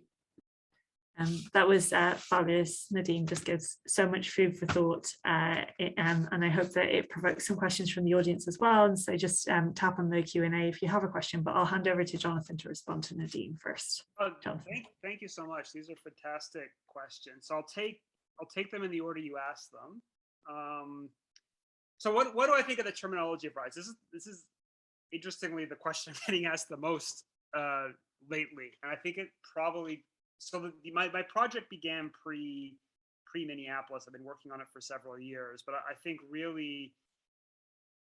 That was fabulous, Nadine. Just gives so much food for thought, and I hope that it provokes some questions from the audience as well. And so just tap on the Q&A if you have a question, but I'll hand over to Jonathan to respond to Nadine first. Thank you so much. These are fantastic questions. So I'll take them in the order you asked them. So what do I think of the terminology of riots? This is interestingly the question I'm getting asked the most lately, and I think it probably. So my project began pre-Minneapolis. I've been working on it for several years, but I think really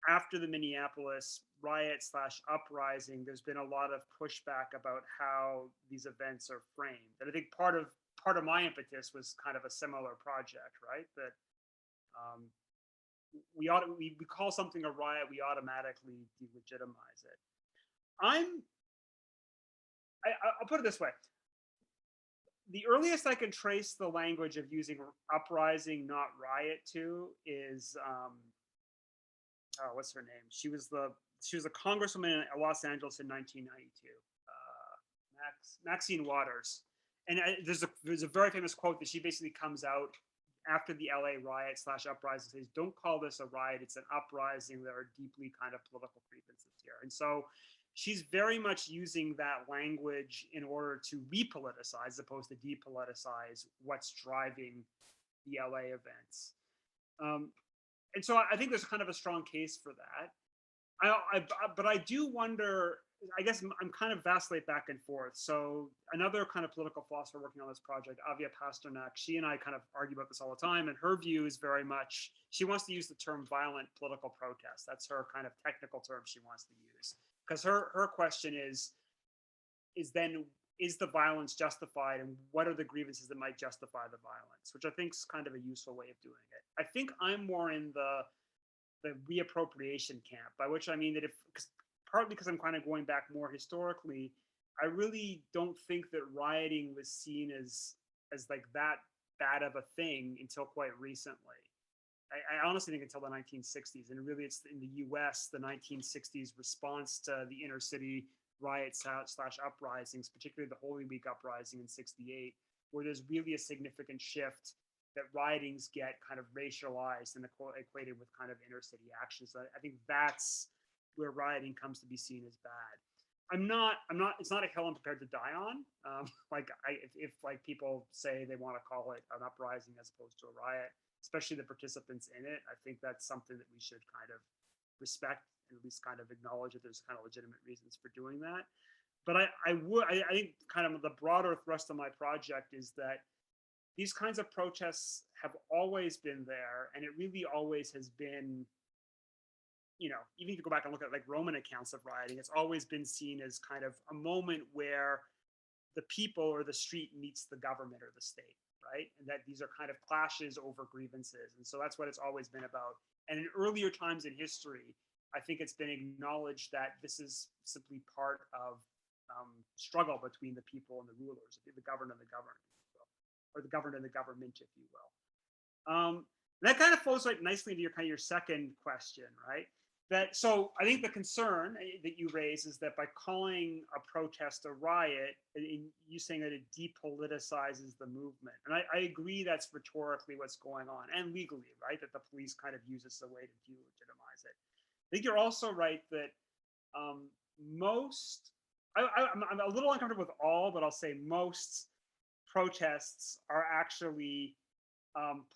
after the Minneapolis riot/uprising, there's been a lot of pushback about how these events are framed. And I think part of my impetus was kind of a similar project, right? That we call something a riot, we automatically delegitimize it. I'll put it this way. The earliest I can trace the language of using uprising, not riot, to is what's her name? She was a congresswoman in Los Angeles in 1992, Maxine Waters. And there's a very famous quote that she basically comes out after the LA riot/uprising, says, "Don't call this a riot; it's an uprising. There are deeply kind of political grievances here." And so she's very much using that language in order to repoliticize as opposed to depoliticize what's driving the LA events. And so I think there's kind of a strong case for that. But I do wonder, I guess I'm kind of vacillate back and forth. So another kind of political philosopher working on this project, Avia Pasternak, she and I kind of argue about this all the time. And her view is very much, she wants to use the term violent political protest. That's her kind of technical term she wants to use. Because her question is then is the violence justified, and what are the grievances that might justify the violence, which I think is kind of a useful way of doing it. I think I'm more in the reappropriation camp, by which I mean that partly because I'm kind of going back more historically, I really don't think that rioting was seen as like that bad of a thing until quite recently. I honestly think until the 1960s, and really it's in the US, the 1960s response to the inner city riots / uprisings, particularly the Holy Week uprising in '68, where there's really a significant shift that riotings get kind of racialized and equated with kind of inner city actions. I think that's where rioting comes to be seen as bad. It's not a hill I'm prepared to die on. If like people say they want to call it an uprising as opposed to a riot, especially the participants in it, I think that's something that we should kind of respect and at least kind of acknowledge that there's kind of legitimate reasons for doing that. But I think kind of the broader thrust of my project is that these kinds of protests have always been there, and it really always has been, you know, even if you go back and look at like Roman accounts of rioting, it's always been seen as kind of a moment where the people or the street meets the government or the state, right? And that these are kind of clashes over grievances. And so that's what it's always been about. And in earlier times in history, I think it's been acknowledged that this is simply part of struggle between the people and the rulers, the governed and the governed, or the governed and the government, if you will. That kind of flows like nicely into your second question, right? So I think the concern that you raise is that by calling a protest a riot, you saying that it depoliticizes the movement. And I agree that's rhetorically what's going on, and legally, right? That the police kind of use this as a way to delegitimize it. I think you're also right that I'm a little uncomfortable with all, but I'll say most protests are actually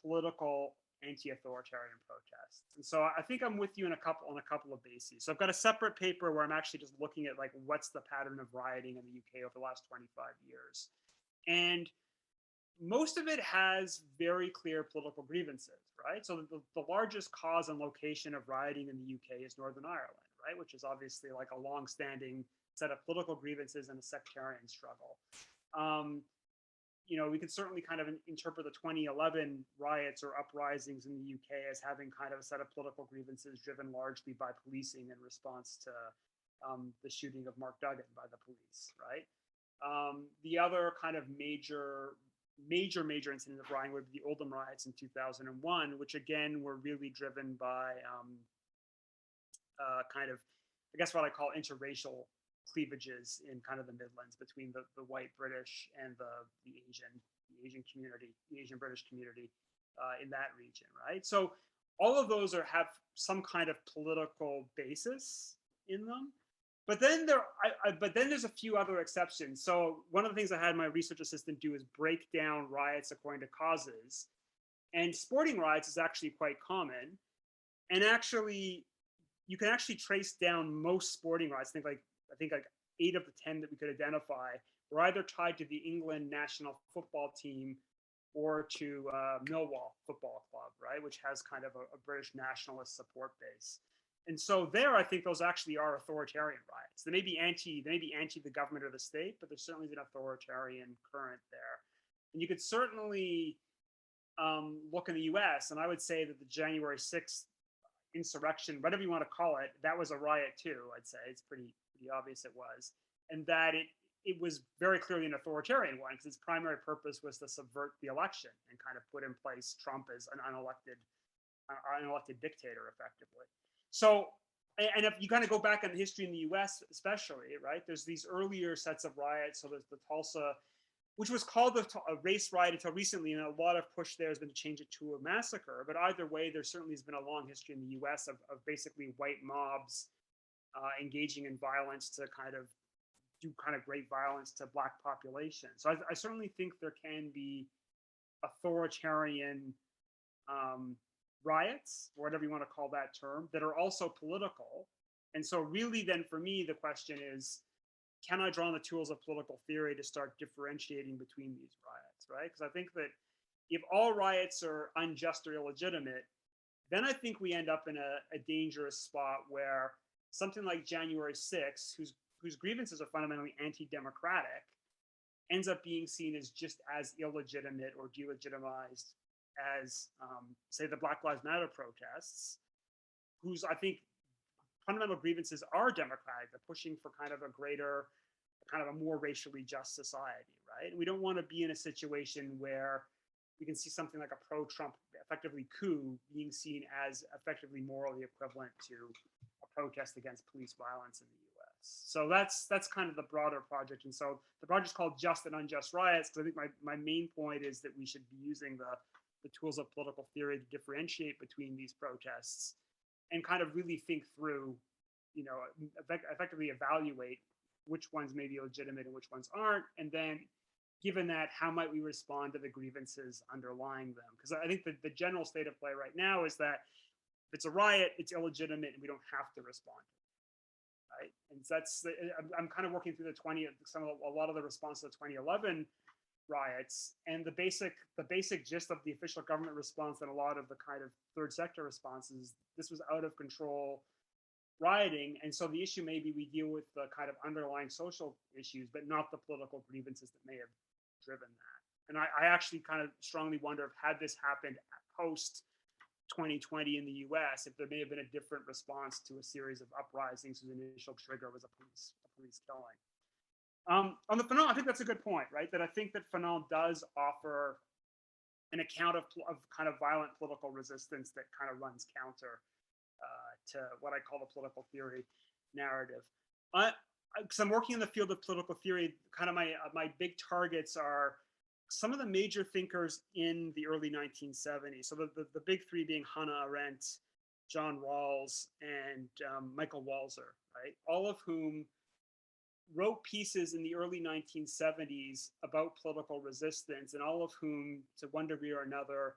political anti-authoritarian protests. And so I think I'm with you on a couple of bases. So I've got a separate paper where I'm actually just looking at like what's the pattern of rioting in the UK over the last 25 years. And most of it has very clear political grievances, right? So the largest cause and location of rioting in the UK is Northern Ireland, right? Which is obviously like a long-standing set of political grievances and a sectarian struggle. You know, we can certainly kind of interpret the 2011 riots or uprisings in the UK as having kind of a set of political grievances driven largely by policing in response to the shooting of Mark Duggan by the police, right? The other kind of major incident of rioting would be the Oldham riots in 2001, which again were really driven by kind of, I guess what I call interracial cleavages in kind of the Midlands between the white British and the Asian community, the Asian British community in that region, right? So all of those have some kind of political basis in them. But then there's a few other exceptions. So one of the things I had my research assistant do is break down riots according to causes, and sporting riots is actually quite common. And actually, you can actually trace down most sporting riots. I think like 8 of the 10 that we could identify were either tied to the England national football team or to Millwall Football Club, right, which has kind of a British nationalist support base. And so there, I think those actually are authoritarian riots. They may be anti the government or the state, but there certainly is an authoritarian current there. And you could certainly look in the US, and I would say that the January 6th insurrection, whatever you want to call it, that was a riot too, I'd say. It's pretty obvious it was. And that it was very clearly an authoritarian one, because its primary purpose was to subvert the election and kind of put in place Trump as an unelected dictator, effectively. So, and if you kind of go back in history in the US especially, right, there's these earlier sets of riots. So there's the Tulsa, which was called a race riot until recently, and a lot of push there has been to change it to a massacre. But either way, there certainly has been a long history in the US of basically white mobs engaging in violence to kind of do kind of great violence to Black populations. So I certainly think there can be authoritarian riots, or whatever you want to call that term, that are also political. And so really then for me, the question is, can I draw on the tools of political theory to start differentiating between these riots, right? Because I think that if all riots are unjust or illegitimate, then I think we end up in a dangerous spot where something like January 6th, whose grievances are fundamentally anti-democratic, ends up being seen as just as illegitimate or delegitimized as, say, the Black Lives Matter protests, whose, I think, fundamental grievances are democratic. They're pushing for kind of a greater, kind of a more racially just society, right? And we don't want to be in a situation where we can see something like a pro-Trump, effectively coup, being seen as effectively morally equivalent to a protest against police violence in the US. So that's kind of the broader project. And so the project's called Just and Unjust Riots, because I think my main point is that we should be using the tools of political theory to differentiate between these protests and kind of really think through, you know, effectively evaluate which ones may be legitimate and which ones aren't. And then given that, how might we respond to the grievances underlying them? Because I think the general state of play right now is that if it's a riot, it's illegitimate and we don't have to respond. Right? And that's, I'm kind of working through a lot of the response to the 2011 riots, and the basic gist of the official government response and a lot of the kind of third sector responses, this was out of control rioting, and so the issue may be we deal with the kind of underlying social issues, but not the political grievances that may have driven that. And I actually kind of strongly wonder if had this happened post 2020 in the US, if there may have been a different response to a series of uprisings whose initial trigger was a police killing. On the Fanon, I think that's a good point, right? That I think that Fanon does offer an account of kind of violent political resistance that kind of runs counter to what I call the political theory narrative. Because I'm working in the field of political theory, kind of my big targets are some of the major thinkers in the early 1970s. So the big three being Hannah Arendt, John Rawls, and Michael Walzer, right? All of whom wrote pieces in the early 1970s about political resistance, and all of whom, to one degree or another,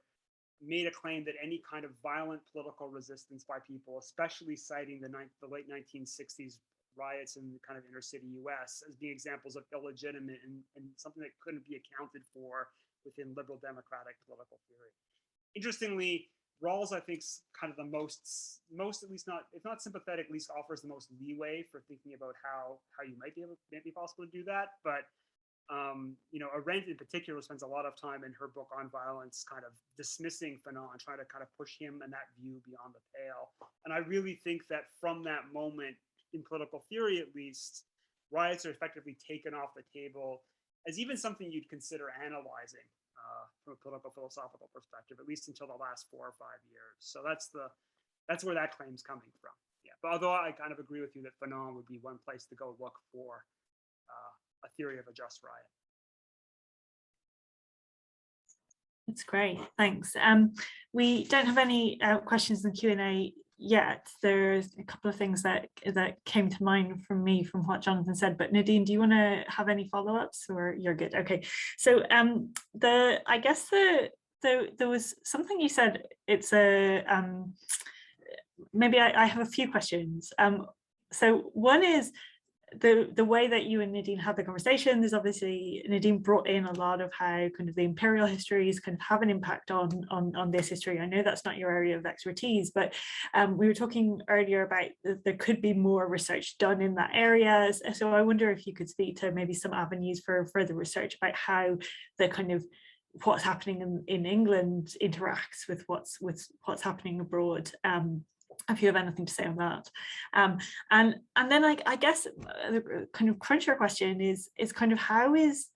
made a claim that any kind of violent political resistance by people, especially citing the late 1960s riots in the kind of inner city US as being examples of illegitimate and something that couldn't be accounted for within liberal democratic political theory. Interestingly, Rawls, I think, is kind of the most at least not, if not sympathetic, at least offers the most leeway for thinking about how you might be possible to do that. But you know, Arendt in particular spends a lot of time in her book on violence kind of dismissing Fanon, trying to kind of push him and that view beyond the pale. And I really think that from that moment, in political theory at least, riots are effectively taken off the table as even something you'd consider analyzing from a political philosophical perspective, at least until the last 4 or 5 years. So that's where that claim's coming from. Yeah, but although I kind of agree with you that Fanon would be one place to go look for a theory of a just riot. That's great, thanks. We don't have any questions in the Q&A yet. There's a couple of things that came to mind from me from what Jonathan said, but Nadine, do you want to have any follow-ups, or you're good? Okay, so I guess there was something you said. It's a maybe I have a few questions. So one is the way that you and Nadine had the conversation. Is obviously Nadine brought in a lot of how kind of the imperial histories kind of have an impact on this history. I know that's not your area of expertise, but we were talking earlier about there could be more research done in that area. So I wonder if you could speak to maybe some avenues for further research about how the kind of what's happening in England interacts with what's happening abroad. If you have anything to say on that. And then I guess the kind of crunchier question is kind of how is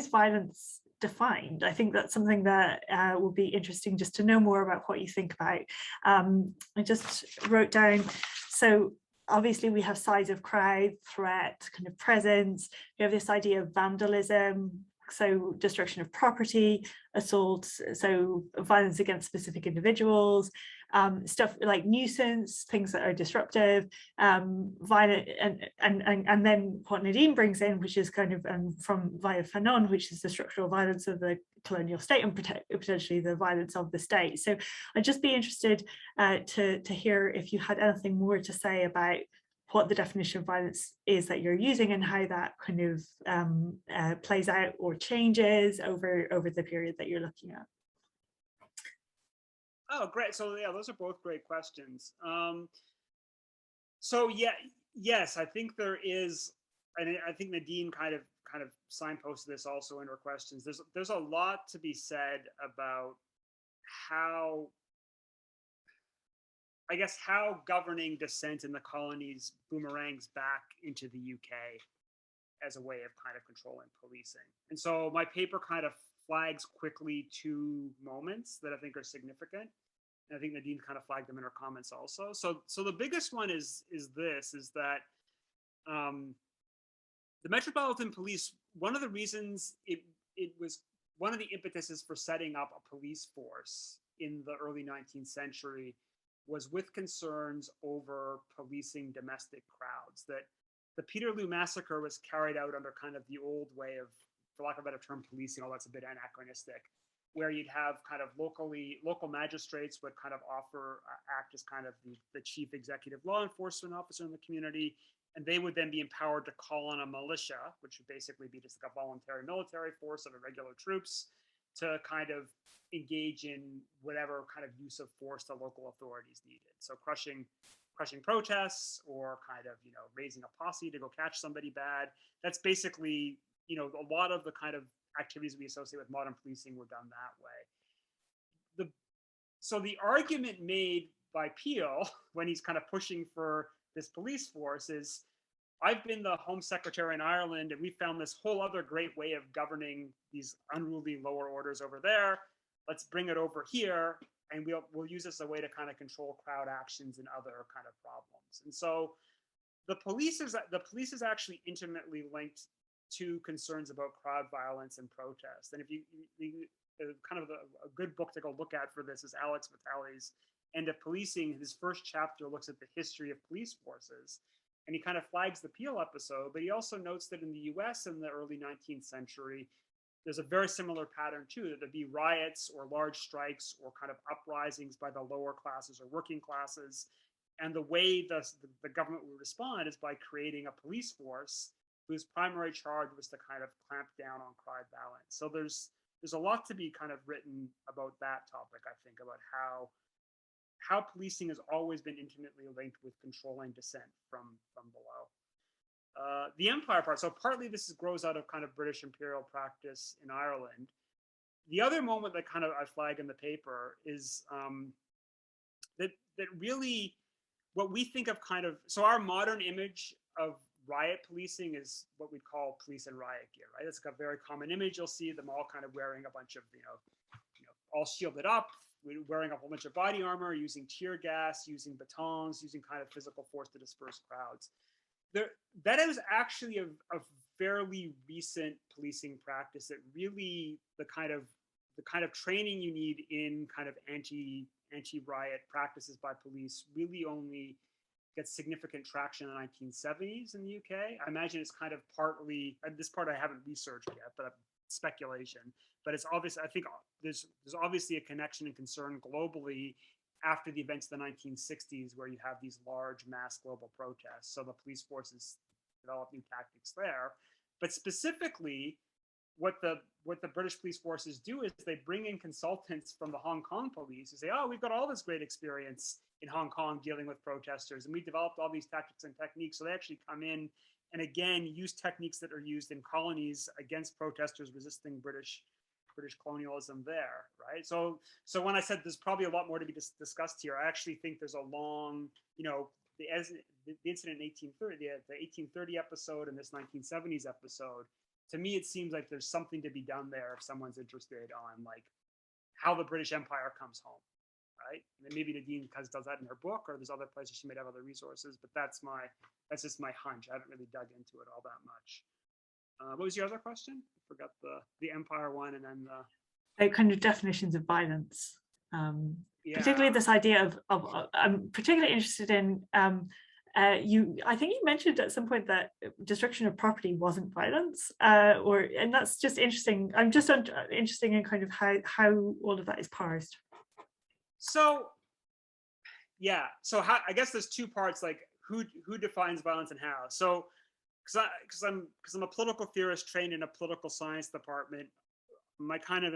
violence defined? I think that's something that will be interesting just to know more about what you think about. I just wrote down, so obviously we have size of crowd, threat, kind of presence. We have this idea of vandalism, so destruction of property, assault, so violence against specific individuals, stuff like nuisance, things that are disruptive, violent, and then what Nadine brings in, which is kind of from via Fanon, which is the structural violence of the colonial state and potentially the violence of the state. So I'd just be interested to hear if you had anything more to say about what the definition of violence is that you're using and how that kind of plays out or changes over the period that you're looking at. Oh, great. So yeah, those are both great questions. So yeah, yes, I think there is, and I think Nadine kind of kind of signposted this also in our questions. There's a lot to be said about how, I guess, how governing dissent in the colonies boomerangs back into the UK as a way of kind of controlling policing. And so my paper kind of flags quickly two moments that I think are significant. And I think Nadine kind of flagged them in her comments also. So the biggest one is that the Metropolitan Police, one of the reasons it was one of the impetuses for setting up a police force in the early 19th century was with concerns over policing domestic crowds, that the Peterloo Massacre was carried out under kind of the old way of, for lack of a better term, policing, although that's a bit anachronistic, where you'd have kind of local magistrates would kind of act as kind of the chief executive law enforcement officer in the community, and they would then be empowered to call on a militia, which would basically be just like a voluntary military force of irregular troops, to kind of engage in whatever kind of use of force the local authorities needed. So crushing protests, or kind of, raising a posse to go catch somebody bad. That's basically, a lot of the kind of activities we associate with modern policing were done that way. So the argument made by Peel when he's kind of pushing for this police force is, I've been the Home Secretary in Ireland, and we found this whole other great way of governing these unruly lower orders over there. Let's bring it over here, and we'll use this as a way to kind of control crowd actions and other kind of problems. And so the police is actually intimately linked to concerns about crowd violence and protest. And if you kind of a good book to go look at for this is Alex Vitale's End of Policing. His first chapter looks at the history of police forces, and he kind of flags the Peel episode, but he also notes that in the US in the early 19th century, there's a very similar pattern too, that there'd be riots or large strikes or kind of uprisings by the lower classes or working classes. And the way the government would respond is by creating a police force whose primary charge was to kind of clamp down on crowd violence. So there's a lot to be kind of written about that topic, I think, about how policing has always been intimately linked with controlling dissent from below. The empire part, so partly this grows out of kind of British imperial practice in Ireland. The other moment that kind of I flag in the paper is that really what we think of kind of, so our modern image of riot policing is what we call police in riot gear, right? It's like a very common image. You'll see them all kind of wearing a bunch of, all shielded up, wearing a whole bunch of body armor, using tear gas, using batons, using kind of physical force to disperse crowds. That is actually a fairly recent policing practice that really the kind of training you need in kind of anti-riot practices by police really only gets significant traction in the 1970s in the UK. I imagine it's kind of partly, this part I haven't researched yet, but speculation. But it's obvious, I think there's obviously a connection and concern globally after the events of the 1960s, where you have these large mass global protests. So the police forces develop new tactics there. But specifically, what the British police forces do is they bring in consultants from the Hong Kong police who say, oh, we've got all this great experience in Hong Kong dealing with protesters, and we developed all these tactics and techniques. So they actually come in and again use techniques that are used in colonies against protesters resisting British colonialism there, right? So when I said there's probably a lot more to be discussed here, I actually think there's a long, the incident in 1830, the 1830 episode and this 1970s episode, to me, it seems like there's something to be done there if someone's interested on like how the British Empire comes home, right? And maybe Nadine does that in her book, or there's other places she might have other resources, but that's just my hunch. I haven't really dug into it all that much. What was your other question? I forgot the empire one, and then the kind of definitions of violence. Particularly this idea of I'm particularly interested in I think you mentioned at some point that destruction of property wasn't violence, and that's just interesting. I'm just interested in kind of how all of that is parsed. So how, I guess there's two parts, like who defines violence and how. So because I'm a political theorist trained in a political science department, my kind of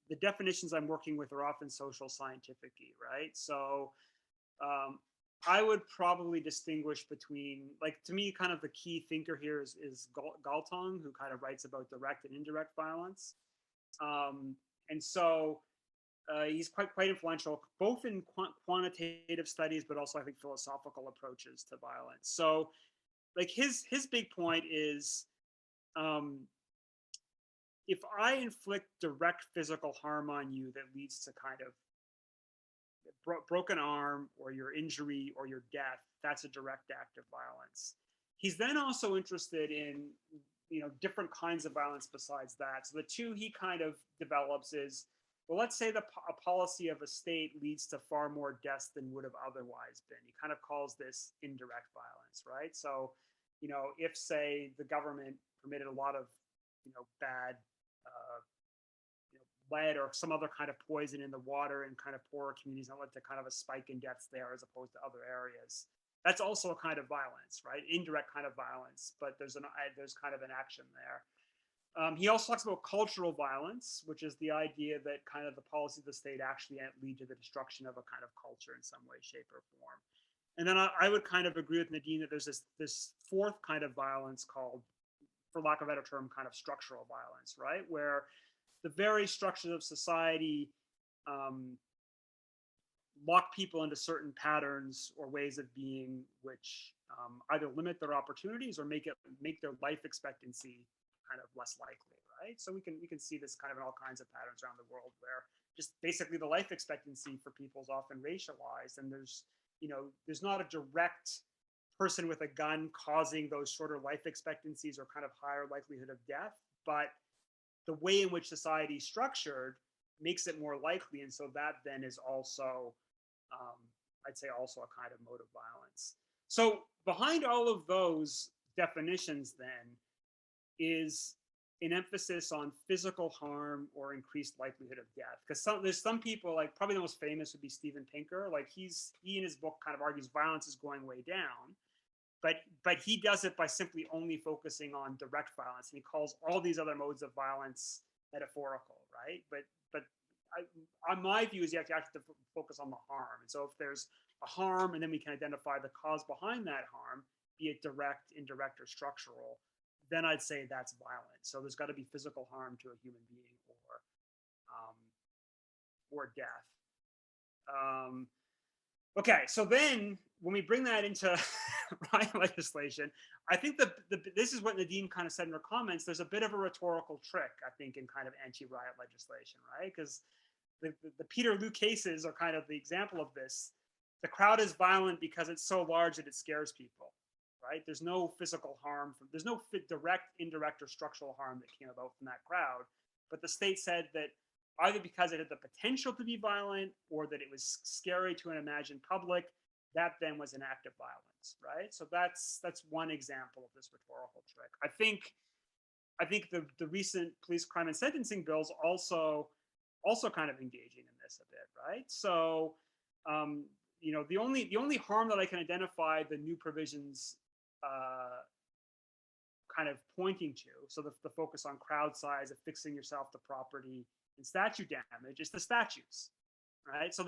the definitions I'm working with are often social scientific-y, right? So I would probably distinguish between, like, to me, kind of the key thinker here is Galtung, who kind of writes about direct and indirect violence. And so he's quite influential, both in quantitative studies, but also I think philosophical approaches to violence. So like his big point is, if I inflict direct physical harm on you that leads to kind of broken arm or your injury or your death, that's a direct act of violence. He's then also interested in, you know, different kinds of violence besides that. So the two he kind of develops is, well, let's say a policy of a state leads to far more deaths than would have otherwise been. He kind of calls this indirect violence, right? So, you know, if, say, the government permitted a lot of, you know, bad lead or some other kind of poison in the water in kind of poorer communities, that led to kind of a spike in deaths there as opposed to other areas. That's also a kind of violence, right? Indirect kind of violence, but there's kind of an action there. He also talks about cultural violence, which is the idea that kind of the policy of the state actually lead to the destruction of a kind of culture in some way, shape, or form. And then I would kind of agree with Nadine that there's this fourth kind of violence called, for lack of a better term, kind of structural violence, right? Where the very structures of society lock people into certain patterns or ways of being, which either limit their opportunities or make their life expectancy kind of less likely, right? So we can see this kind of in all kinds of patterns around the world, where just basically the life expectancy for people is often racialized, and there's not a direct person with a gun causing those shorter life expectancies or kind of higher likelihood of death, but the way in which society is structured makes it more likely. And so that then is also, I'd say, also a kind of mode of violence. So behind all of those definitions then is an emphasis on physical harm or increased likelihood of death. Because there's some people, like probably the most famous would be Steven Pinker. Like he in his book kind of argues violence is going way down. But he does it by simply only focusing on direct violence, and he calls all these other modes of violence metaphorical, right? But my view is you have to focus on the harm. And so if there's a harm, and then we can identify the cause behind that harm, be it direct, indirect, or structural, then I'd say that's violent. So there's got to be physical harm to a human being or death. Okay, so then when we bring that into riot legislation, I think this is what Nadine kind of said in her comments. There's a bit of a rhetorical trick, I think, in kind of anti-riot legislation, right? Because the Peter Liu cases are kind of the example of this. The crowd is violent because it's so large that it scares people, right? There's no physical harm, there's no direct, indirect, or structural harm that came about from that crowd. But the state said that either because it had the potential to be violent or that it was scary to an imagined public, that then was an act of violence, right? So that's one example of this rhetorical trick. I think the recent police crime and sentencing bills also kind of engaging in this a bit, right? So the only harm that I can identify the new provisions kind of pointing to, so the focus on crowd size, affixing yourself to property, and statute damage, is the statutes, right? So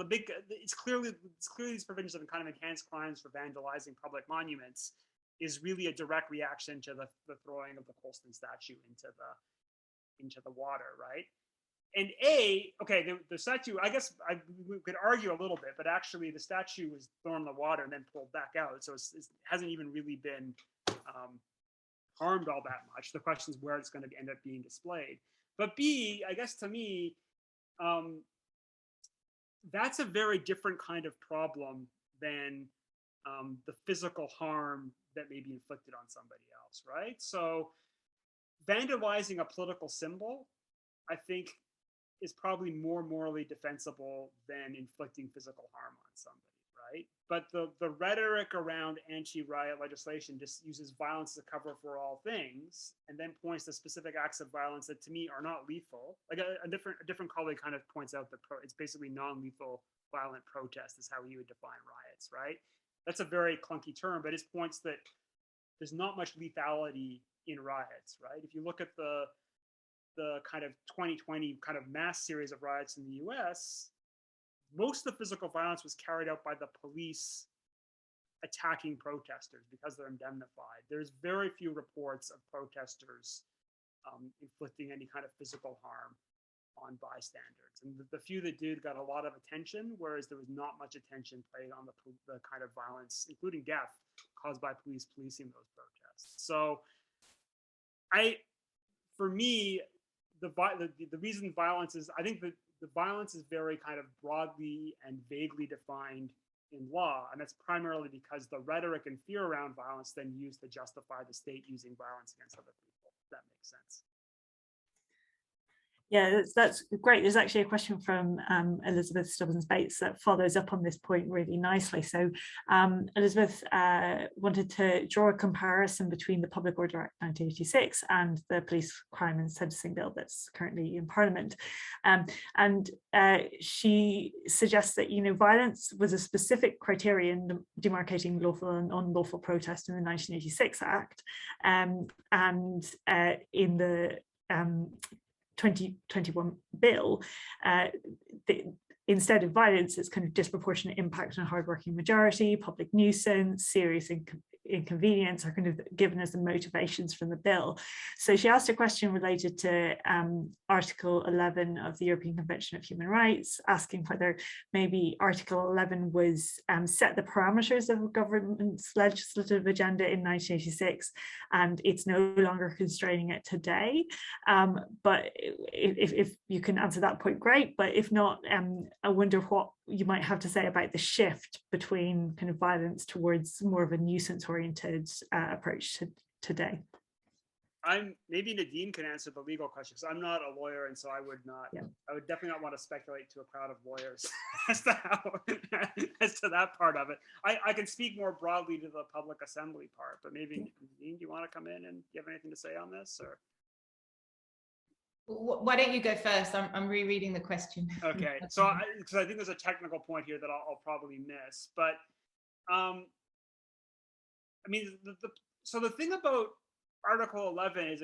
it's clearly these provisions of kind of enhanced crimes for vandalizing public monuments is really a direct reaction to the throwing of the Colston statue into the water, right? And the statue, I guess we could argue a little bit, but actually the statue was thrown in the water and then pulled back out, so it hasn't even really been harmed all that much. The question is where it's going to end up being displayed. But B, I guess to me, that's a very different kind of problem than the physical harm that may be inflicted on somebody else, right? So vandalizing a political symbol, I think, is probably more morally defensible than inflicting physical harm on somebody, right? But the rhetoric around anti-riot legislation just uses violence as a cover for all things, and then points to specific acts of violence that to me are not lethal. Like a different colleague kind of points out that it's basically non-lethal violent protest is how he would define riots, right? That's a very clunky term, but it points that there's not much lethality in riots, right? If you look at the kind of 2020 kind of mass series of riots in the US, most of the physical violence was carried out by the police attacking protesters because they're indemnified. There's very few reports of protesters inflicting any kind of physical harm on bystanders. And the few that did got a lot of attention, whereas there was not much attention paid on the kind of violence, including death, caused by police policing those protests. So for me, the reason violence is, I think that the violence is very kind of broadly and vaguely defined in law, and that's primarily because the rhetoric and fear around violence then used to justify the state using violence against other people, if that makes sense. Yeah, that's great. There's actually a question from Elizabeth Stubbins-Bates that follows up on this point really nicely. So Elizabeth wanted to draw a comparison between the Public Order Act 1986 and the Police Crime and Sentencing Bill that's currently in Parliament. And she suggests that, you know, violence was a specific criterion demarcating lawful and unlawful protest in the 1986 Act, and in the 2021 bill, instead of violence, it's kind of disproportionate impact on hardworking majority, public nuisance, serious inconvenience are kind of given as the motivations from the bill. So she asked a question related to Article 11 of the European Convention of Human Rights, asking whether maybe Article 11 was set the parameters of a government's legislative agenda in 1986, and it's no longer constraining it today. But if you can answer that point, great. But if not, I wonder what you might have to say about the shift between kind of violence towards more of a nuisance-oriented approach to today. Maybe Nadine can answer the legal question, because I'm not a lawyer, and so I would not. Yeah. I would definitely not want to speculate to a crowd of lawyers as to that part of it. I can speak more broadly to the public assembly part, but maybe Nadine, do you want to come in and do you have anything to say on this, or? Why don't you go first? I'm rereading the question. Okay, so because I think there's a technical point here that I'll probably miss, but I mean, so the thing about Article 11 is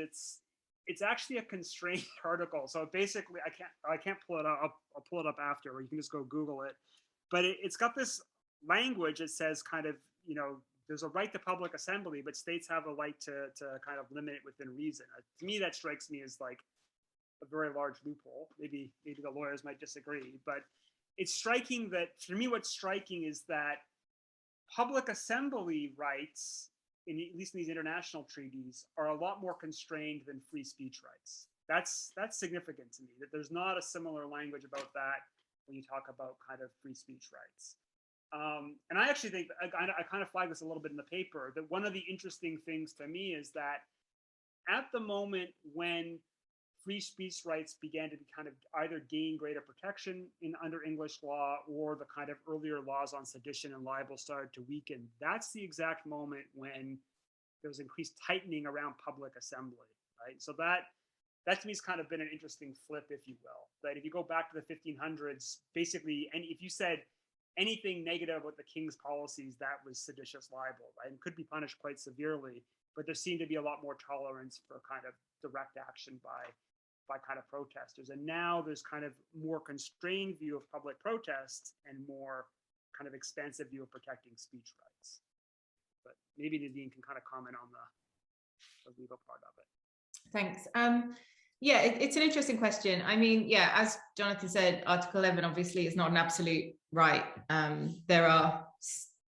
it's actually a constrained article. So basically, I can't pull it up. I'll pull it up after, or you can just go Google it. But it's got this language that says kind of, you know, there's a right to public assembly, but states have a right to kind of limit it within reason. To me, that strikes me as like a very large loophole. Maybe the lawyers might disagree, but it's striking that, for me, what's striking is that public assembly rights, at least in these international treaties, are a lot more constrained than free speech rights. That's significant to me, that there's not a similar language about that when you talk about kind of free speech rights. And I actually think, I kind of flagged this a little bit in the paper, that one of the interesting things to me is that at the moment when free speech rights began to be kind of either gain greater protection under English law, or the kind of earlier laws on sedition and libel started to weaken, that's the exact moment when there was increased tightening around public assembly, right? So that to me has kind of been an interesting flip, if you will. That if you go back to the 1500s, basically, and if you said anything negative about the king's policies, that was seditious libel, right? And could be punished quite severely, but there seemed to be a lot more tolerance for kind of direct action by kind of protesters. And now there's kind of more constrained view of public protests and more kind of expansive view of protecting speech rights. But maybe Nadine can kind of comment on the legal part of it. Thanks. Yeah, it's an interesting question. I mean, yeah, as Jonathan said, Article 11 obviously is not an absolute right. There are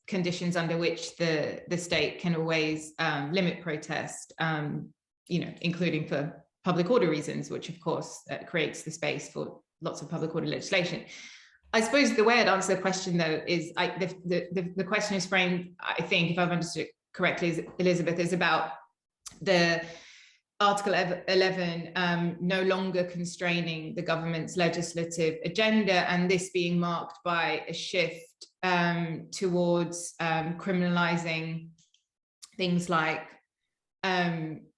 conditions under which the state can always limit protest, you know, including for public order reasons, which of course creates the space for lots of public order legislation. I suppose the way I'd answer the question, though, is the question is framed, I think, if I've understood it correctly, Elizabeth, is about the Article 11 no longer constraining the government's legislative agenda, and this being marked by a shift towards criminalizing things like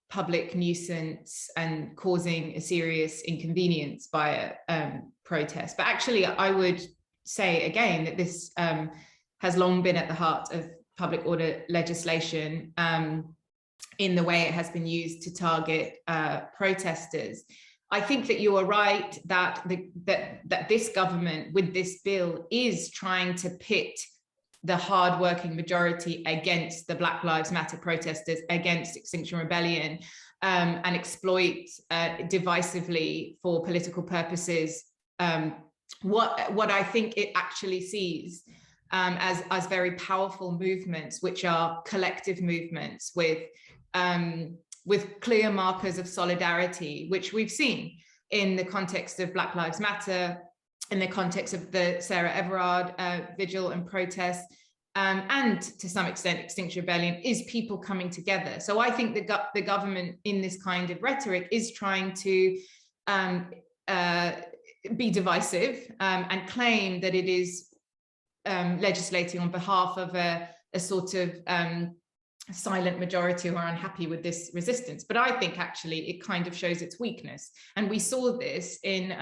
public nuisance and causing a serious inconvenience by a protest. But actually, I would say again that this has long been at the heart of public order legislation in the way it has been used to target protesters. I think that you are right that that this government with this bill is trying to pit the hard-working majority against the Black Lives Matter protesters, against Extinction Rebellion, and exploit divisively for political purposes what I think it actually sees as very powerful movements, which are collective movements with clear markers of solidarity, which we've seen in the context of Black Lives Matter, in the context of the Sarah Everard vigil and protest, and to some extent Extinction Rebellion, is people coming together. So I think the government in this kind of rhetoric is trying to be divisive and claim that it is legislating on behalf of a sort of silent majority who are unhappy with this resistance. But I think actually it kind of shows its weakness. And we saw this in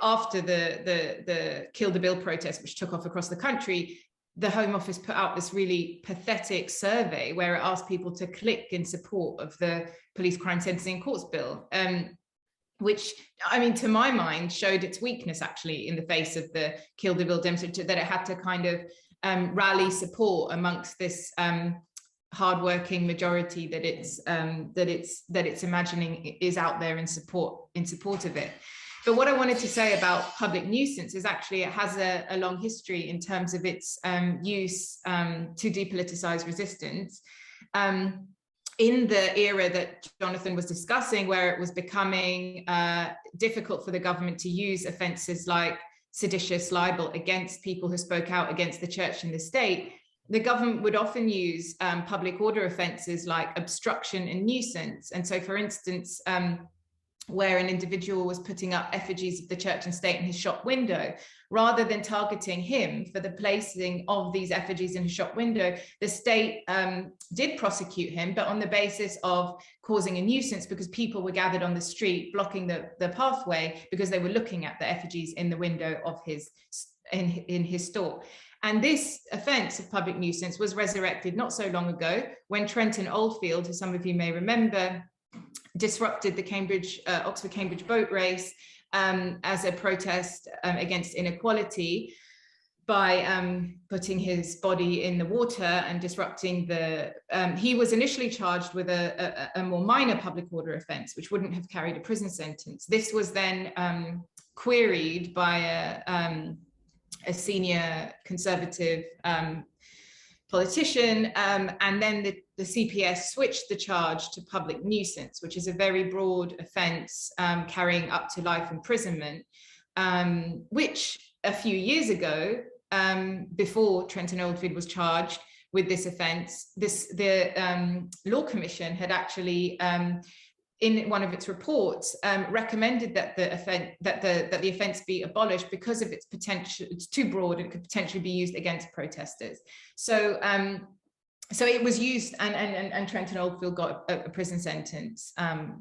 after the Kill the Bill protest, which took off across the country. The Home Office put out this really pathetic survey where it asked people to click in support of the Police Crime Sentencing Courts Bill, which, I mean, to my mind, showed its weakness actually in the face of the Kill the Bill demonstration, that it had to kind of rally support amongst this hardworking majority that it's imagining is out there in support of it. But what I wanted to say about public nuisance is actually it has a long history in terms of its use to depoliticize resistance. In the era that Jonathan was discussing, where it was becoming difficult for the government to use offences like seditious libel against people who spoke out against the church and the state, the government would often use public order offences like obstruction and nuisance. And so, for instance, where an individual was putting up effigies of the church and state in his shop window, rather than targeting him for the placing of these effigies in his shop window, the state did prosecute him, but on the basis of causing a nuisance because people were gathered on the street blocking the pathway because they were looking at the effigies in the window of his store. And this offence of public nuisance was resurrected not so long ago when Trenton Oldfield, who some of you may remember, disrupted the Oxford-Cambridge boat race as a protest against inequality by putting his body in the water and disrupting he was initially charged with a more minor public order offence, which wouldn't have carried a prison sentence. This was then queried by a senior Conservative politician, and then the CPS switched the charge to public nuisance, which is a very broad offence carrying up to life imprisonment, which a few years ago, before Trenton Oldfield was charged with this offence, the Law Commission had actually, in one of its reports, recommended that the offence be abolished because of its potential. It's too broad and could potentially be used against protesters. So it was used, and Trenton Oldfield got a prison sentence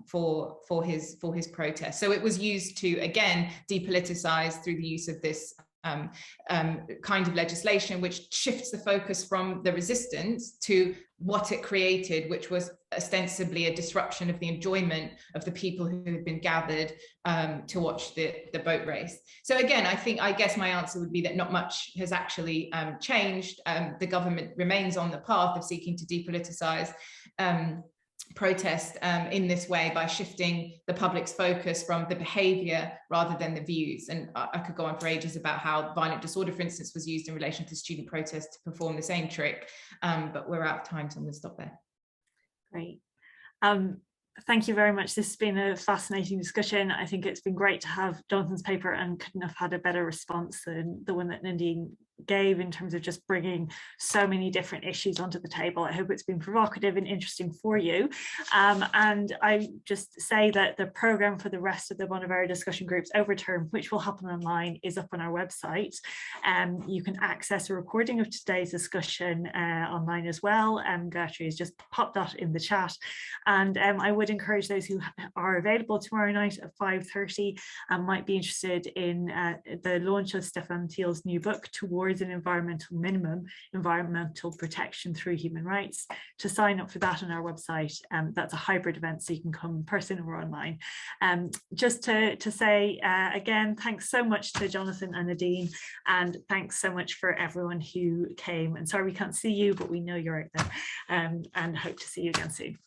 for his protest. So it was used to again depoliticize through the use of this kind of legislation, which shifts the focus from the resistance to what it created, which was ostensibly a disruption of the enjoyment of the people who had been gathered to watch the boat race. So again, I guess my answer would be that not much has actually changed. The government remains on the path of seeking to depoliticize protest in this way by shifting the public's focus from the behavior rather than the views. And I could go on for ages about how violent disorder, for instance, was used in relation to student protests to perform the same trick, but we're out of time, so I'm going to stop there. Great. Thank you very much. This has been a fascinating discussion. I think it's been great to have Jonathan's paper, and couldn't have had a better response than the one that Nadine gave in terms of just bringing so many different issues onto the table. I hope it's been provocative and interesting for you. And I just say that the programme for the rest of the Bonavera discussion groups over term, which will happen online, is up on our website. You can access a recording of today's discussion online as well. Gertrude has just popped that in the chat. And I would encourage those who are available tomorrow night at 5:30 and might be interested in the launch of Stefan Thiel's new book, Towards towards an environmental minimum, environmental protection through human rights. To sign up for that on our website, that's a hybrid event, so you can come in person or online. Just to say again, thanks so much to Jonathan and Nadine, and thanks so much for everyone who came. And sorry we can't see you, but we know you're out there, and hope to see you again soon.